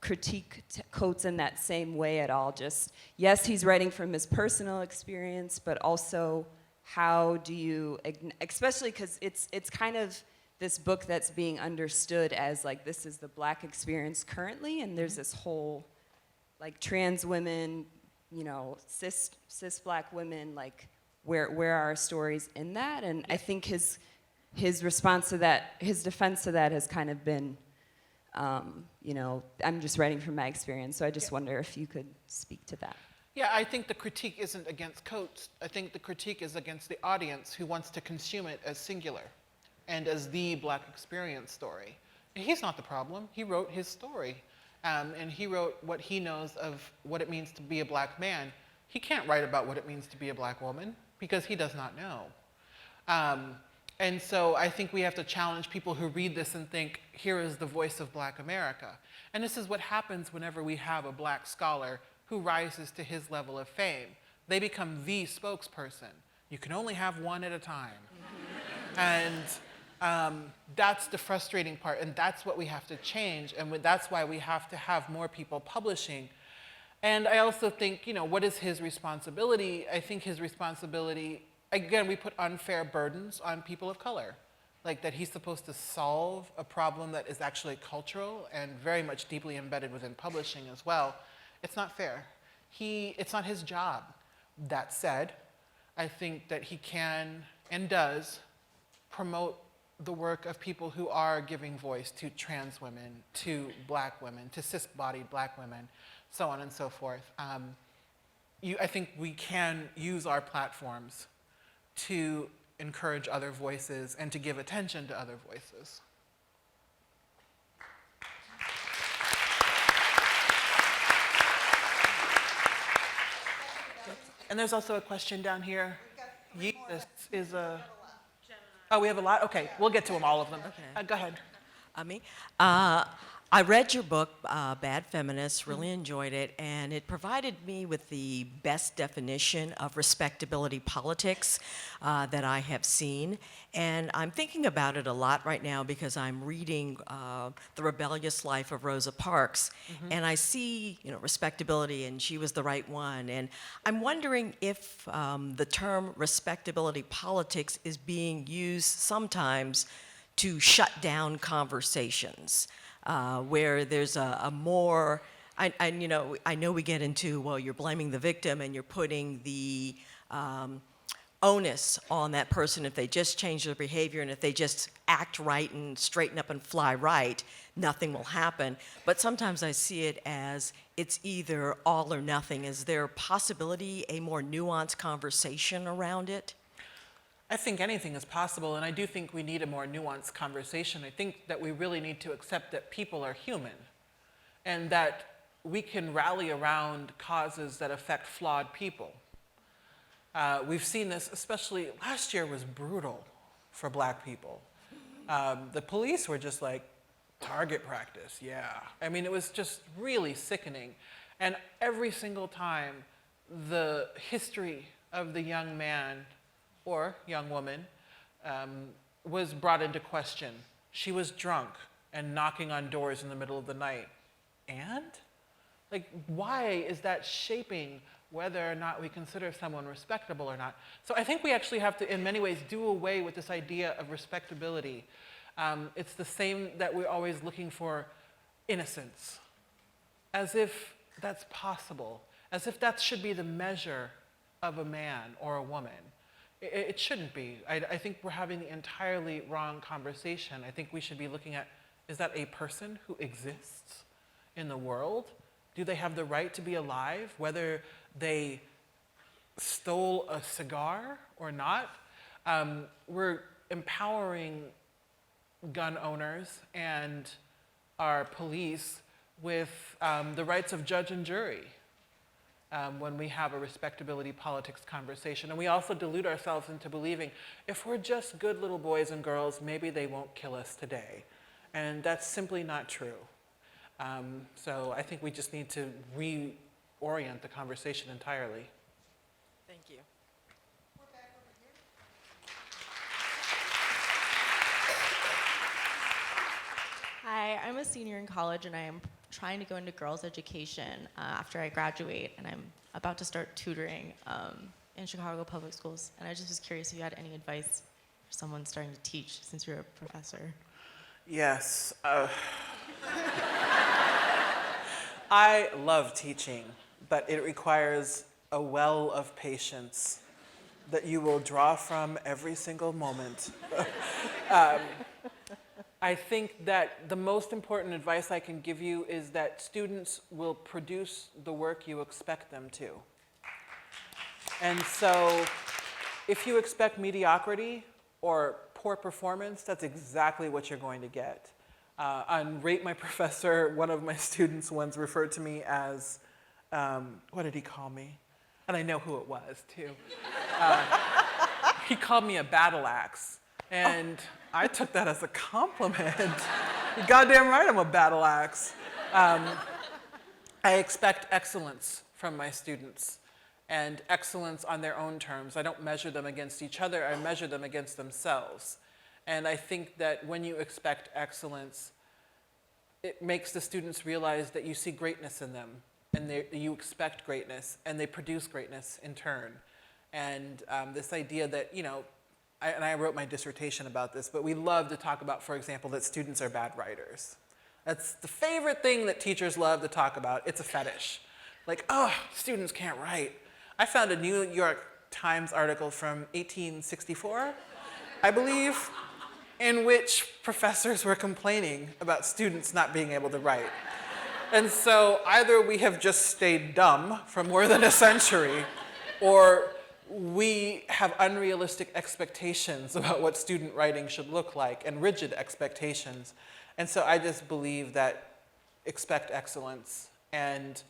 critique Coates in that same way at all? Just, yes, he's writing from his personal experience, but also how do you, especially because it's kind of this book that's being understood as like this is the Black experience currently, and there's this whole like trans women, you know, cis Black women, like where are our stories in that? And I think his response to that, his defense to that has kind of been, you know, I'm just writing from my experience, so I just wonder if you could speak to that. Yeah, I think the critique isn't against Coates. I think the critique is against the audience who wants to consume it as singular and as the Black experience story. And he's not the problem. He wrote his story. And he wrote what he knows of what it means to be a Black man. He can't write about what it means to be a Black woman because he does not know. And so I think we have to challenge people who read this and think, here is the voice of Black America. And this is what happens whenever we have a Black scholar who rises to his level of fame. They become the spokesperson. You can only have one at a time. And that's the frustrating part, and that's what we have to change, and that's why we have to have more people publishing. And I also think, you know, what is his responsibility? I think his responsibility, again, we put unfair burdens on people of color, like that he's supposed to solve a problem that is actually cultural and very much deeply embedded within publishing as well. It's not fair. It's not his job. That said, I think that he can and does promote the work of people who are giving voice to trans women, to Black women, to cis-bodied Black women, so on and so forth. I think we can use our platforms to encourage other voices and to give attention to other voices. And there's also a question down here. Jesus is a... Oh, we have a lot? Okay, we'll get to them, all of them. Okay. Go ahead. Me? I read your book, Bad Feminist, really enjoyed it, and it provided me with the best definition of respectability politics that I have seen. And I'm thinking about it a lot right now because I'm reading The Rebellious Life of Rosa Parks, and I see, you know, respectability, and she was the right one. And I'm wondering if the term respectability politics is being used sometimes to shut down conversations. Where there's a more, you know, I know we get into, well, you're blaming the victim and you're putting the onus on that person if they just change their behavior and if they just act right and straighten up and fly right, nothing will happen. But sometimes I see it as it's either all or nothing. Is there possibility a more nuanced conversation around it? I think anything is possible, and I do think we need a more nuanced conversation. I think that we really need to accept that people are human, and that we can rally around causes that affect flawed people. We've seen this, especially last year was brutal for Black people. The police were just like, target practice, yeah. I mean, it was just really sickening. And every single time, the history of the young man or young woman was brought into question. She was drunk and knocking on doors in the middle of the night. And? Like, why is that shaping whether or not we consider someone respectable or not. So I think we actually have to, in many ways, do away with this idea of respectability. It's the same that we're always looking for innocence, as if that's possible, as if that should be the measure of a man or a woman. It shouldn't be. I think we're having the entirely wrong conversation. I think we should be looking at, is that a person who exists in the world? Do they have the right to be alive, whether they stole a cigar or not? We're empowering gun owners and our police with the rights of judge and jury when we have a respectability politics conversation. And we also delude ourselves into believing if we're just good little boys and girls, maybe they won't kill us today. And that's simply not true. So I think we just need to reorient the conversation entirely. Thank you. Hi, I'm a senior in college and I am trying to go into girls' education after I graduate, and I'm about to start tutoring in Chicago public schools. And I just was curious if you had any advice for someone starting to teach, since you're a professor. Yes. I love teaching, but it requires a well of patience that you will draw from every single moment. I think that the most important advice I can give you is that students will produce the work you expect them to. And so if you expect mediocrity or poor performance, that's exactly what you're going to get. On Rate My Professor, one of my students once referred to me as, what did he call me? And I know who it was, too. He called me a battle axe. And I took that as a compliment. You're goddamn right I'm a battle axe. I expect excellence from my students, and excellence on their own terms. I don't measure them against each other, I measure them against themselves. And I think that when you expect excellence, it makes the students realize that you see greatness in them, and you expect greatness, and they produce greatness in turn. And this idea that, you know, I wrote my dissertation about this, but we love to talk about, for example, that students are bad writers. That's the favorite thing that teachers love to talk about. It's a fetish. Like, oh, students can't write. I found a New York Times article from 1864, I believe, in which professors were complaining about students not being able to write. And so either we have just stayed dumb for more than a century, or we have unrealistic expectations about what student writing should look like, and rigid expectations. And so I just believe that expect excellence and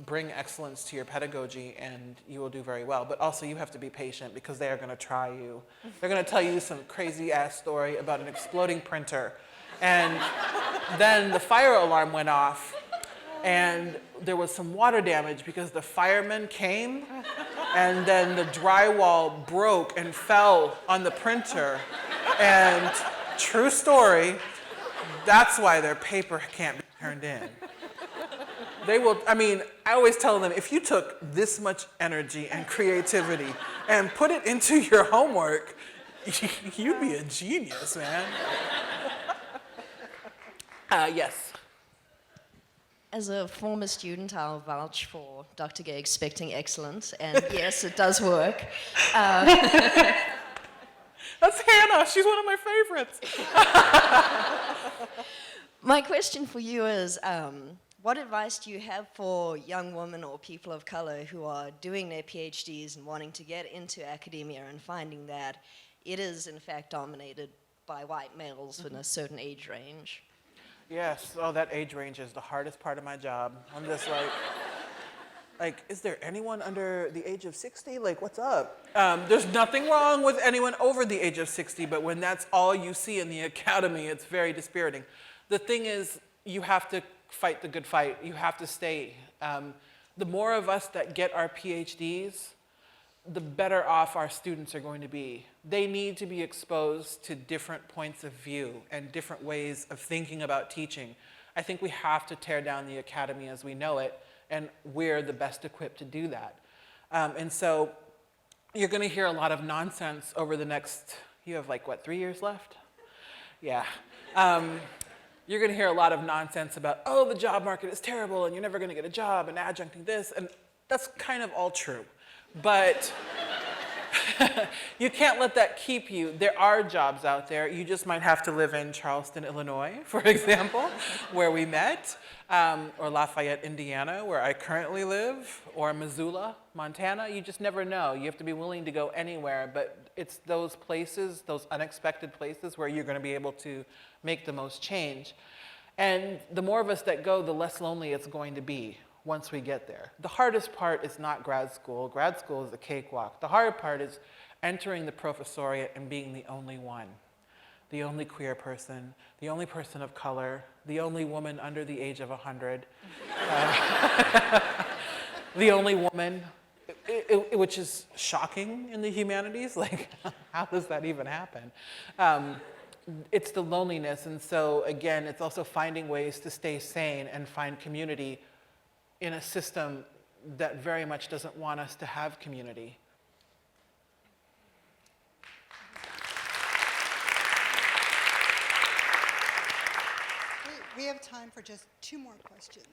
bring excellence to your pedagogy, and you will do very well. But also you have to be patient, because they are going to try you. They're going to tell you some crazy ass story about an exploding printer. And then the fire alarm went off, and there was some water damage because the firemen came, and then the drywall broke and fell on the printer. And true story, that's why their paper can't be turned in. They will, I mean, I always tell them, if you took this much energy and creativity and put it into your homework, you'd be a genius, man. Yes. As a former student, I'll vouch for Dr. Gay expecting excellence, and yes, it does work. That's Hannah, she's one of my favorites. My question for you is, what advice do you have for young women or people of color who are doing their PhDs and wanting to get into academia and finding that it is in fact dominated by white males in a certain age range? Yes, oh, that age range is the hardest part of my job. I'm just like, is there anyone under the age of 60? Like, what's up? There's nothing wrong with anyone over the age of 60, but when that's all you see in the academy, it's very dispiriting. The thing is, you have to fight the good fight. You have to stay. The more of us that get our PhDs, the better off our students are going to be. They need to be exposed to different points of view and different ways of thinking about teaching. I think we have to tear down the academy as we know it and we're the best equipped to do that. And so you're going to hear a lot of nonsense over the next, you have like, what, 3 years left? Yeah. You're going to hear a lot of nonsense about, oh, the job market is terrible and you're never going to get a job and adjuncting this. And that's kind of all true. But you can't let that keep you. There are jobs out there. You just might have to live in Charleston, Illinois, for example, where we met, or Lafayette, Indiana, where I currently live, or Missoula, Montana. You just never know. You have to be willing to go anywhere, but it's those places, those unexpected places where you're going to be able to make the most change. And the more of us that go, the less lonely it's going to be once we get there. The hardest part is not grad school. Grad school is a cakewalk. The hard part is entering the professoriate and being the only one, the only queer person, the only person of color, the only woman under the age of 100, the only woman, which is shocking in the humanities. Like, how does that even happen? It's the loneliness, and so again, it's also finding ways to stay sane and find community in a system that very much doesn't want us to have community. We have time for just 2 more questions.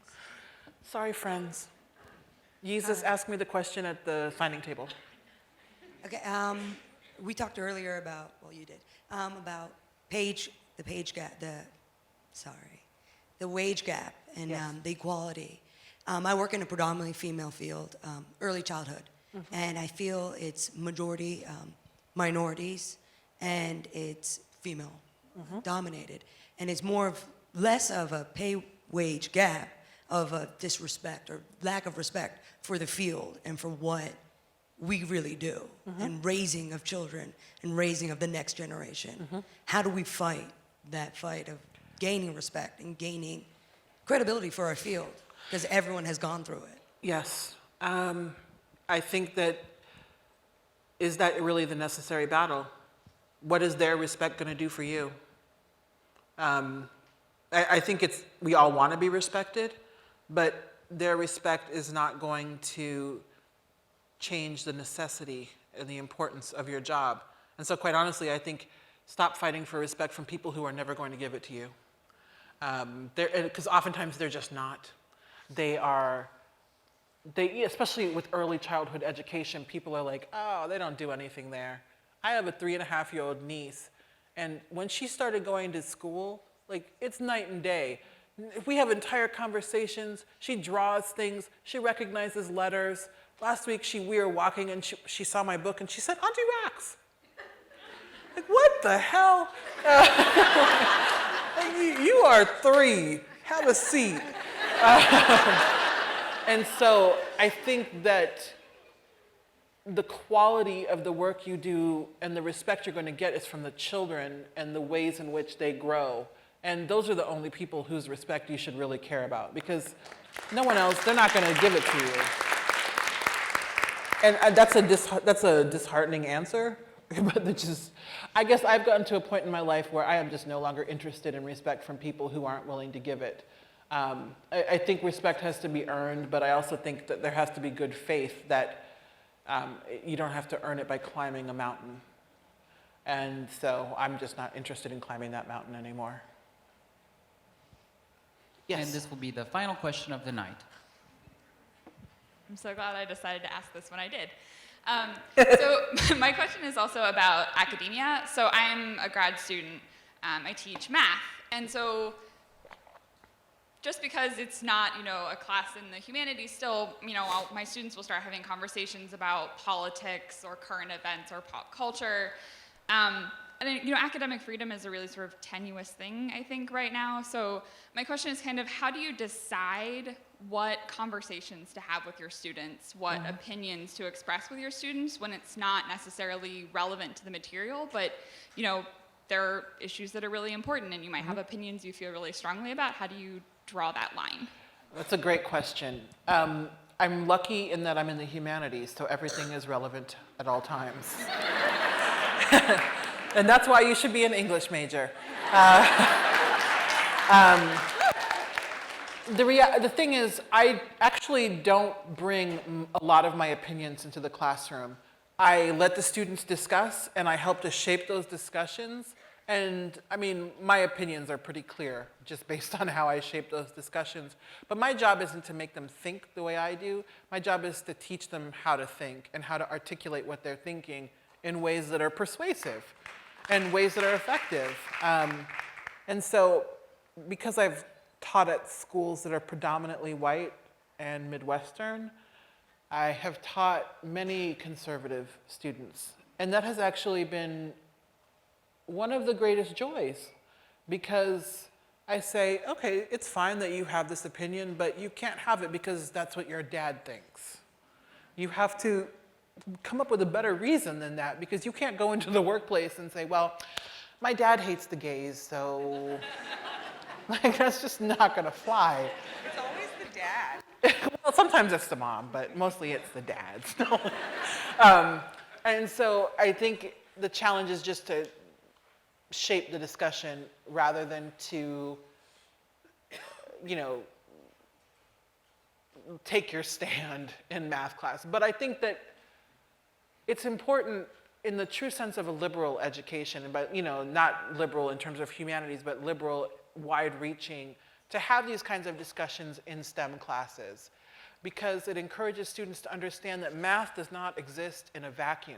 Sorry, friends. Jesus asked me the question at the signing table. Okay, we talked earlier about, well, you did, about the wage gap and Yes. the equality. I work in a predominantly female field, early childhood, and I feel it's majority minorities and it's female dominated, and it's less of a pay wage gap of a disrespect or lack of respect for the field and for what we really do and raising of children and raising of the next generation. How do we fight that fight of gaining respect and gaining credibility for our field? Because everyone has gone through it. Yes. I think is that really the necessary battle? What is their respect going to do for you? I think we all want to be respected, but their respect is not going to change the necessity and the importance of your job. And so quite honestly, I think stop fighting for respect from people who are never going to give it to you. Because oftentimes they're just not. Especially with early childhood education, people are like, oh, they don't do anything there. I have a 3.5-year-old niece, and when she started going to school, like, it's night and day. We have entire conversations. She draws things. She recognizes letters. Last week, we were walking, and she saw my book, and she said, Auntie Rax. Like, what the hell? You are 3. Have a seat. And so I think that the quality of the work you do and the respect you're going to get is from the children and the ways in which they grow. And those are the only people whose respect you should really care about, because no one else, they're not going to give it to you. And that's a disheartening answer, but I guess I've gotten to a point in my life where I am just no longer interested in respect from people who aren't willing to give it. I think respect has to be earned, but I also think that there has to be good faith that you don't have to earn it by climbing a mountain. And so I'm just not interested in climbing that mountain anymore. Yes. And this will be the final question of the night. I'm so glad I decided to ask this when I did. So my question is also about academia. So I'm a grad student. I teach math. And so just because it's not, a class in the humanities, still, my students will start having conversations about politics or current events or pop culture. And academic freedom is a really sort of tenuous thing, I think, right now. So my question is kind of, how do you decide what conversations to have with your students, what opinions to express with your students when it's not necessarily relevant to the material, but, there are issues that are really important and you might have opinions you feel really strongly about. How do you draw that line? That's a great question. I'm lucky in that I'm in the humanities, so everything is relevant at all times. And that's why you should be an English major. The thing is, I actually don't bring a lot of my opinions into the classroom. I let the students discuss, and I help to shape those discussions. And I mean, my opinions are pretty clear just based on how I shape those discussions. But my job isn't to make them think the way I do. My job is to teach them how to think and how to articulate what they're thinking in ways that are persuasive and ways that are effective. And so, because I've taught at schools that are predominantly white and Midwestern, I have taught many conservative students. And that has actually been one of the greatest joys, because I say, okay, it's fine that you have this opinion, but you can't have it because that's what your dad thinks. You have to come up with a better reason than that, because you can't go into the workplace and say, well, my dad hates the gays, so like, that's just not gonna fly. It's always the dad. Well, sometimes it's the mom, but mostly it's the dads. And so I think the challenge is just to shape the discussion rather than to, you know, take your stand in math class. But I think that it's important in the true sense of a liberal education, but, you know, not liberal in terms of humanities, but liberal, wide-reaching, to have these kinds of discussions in STEM classes, because it encourages students to understand that math does not exist in a vacuum.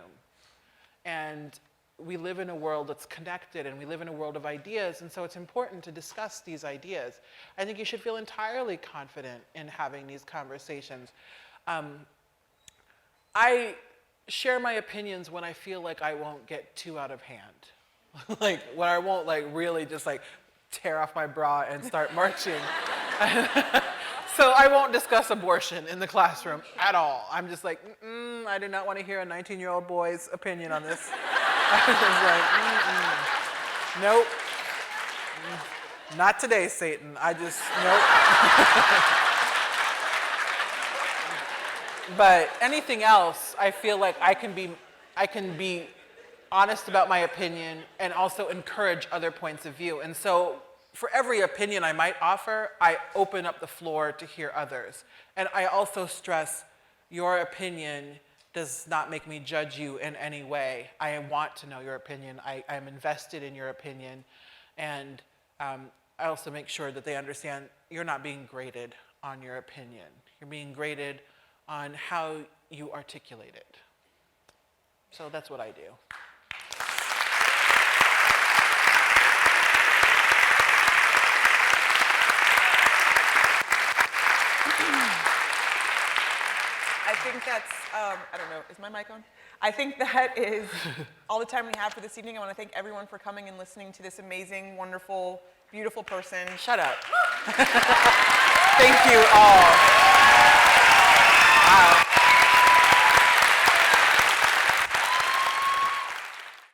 And we live in a world that's connected, and we live in a world of ideas, and so it's important to discuss these ideas. I think you should feel entirely confident in having these conversations. I share my opinions when I feel like I won't get too out of hand. Like, when I won't, like, really just, like, tear off my bra and start marching. So I won't discuss abortion in the classroom at all. I'm just like, I do not want to hear a 19-year-old boy's opinion on this. I'm just like, nope. Not today, Satan. I just, nope. But anything else, I feel like I can be honest about my opinion and also encourage other points of view. And so for every opinion I might offer, I open up the floor to hear others. And I also stress, your opinion does not make me judge you in any way. I want to know your opinion. I am invested in your opinion. And I also make sure that they understand you're not being graded on your opinion. You're being graded on how you articulate it. So that's what I do. I think that's, I don't know, is my mic on? I think that is all the time we have for this evening. I want to thank everyone for coming and listening to this amazing, wonderful, beautiful person. Shut up. Thank you all.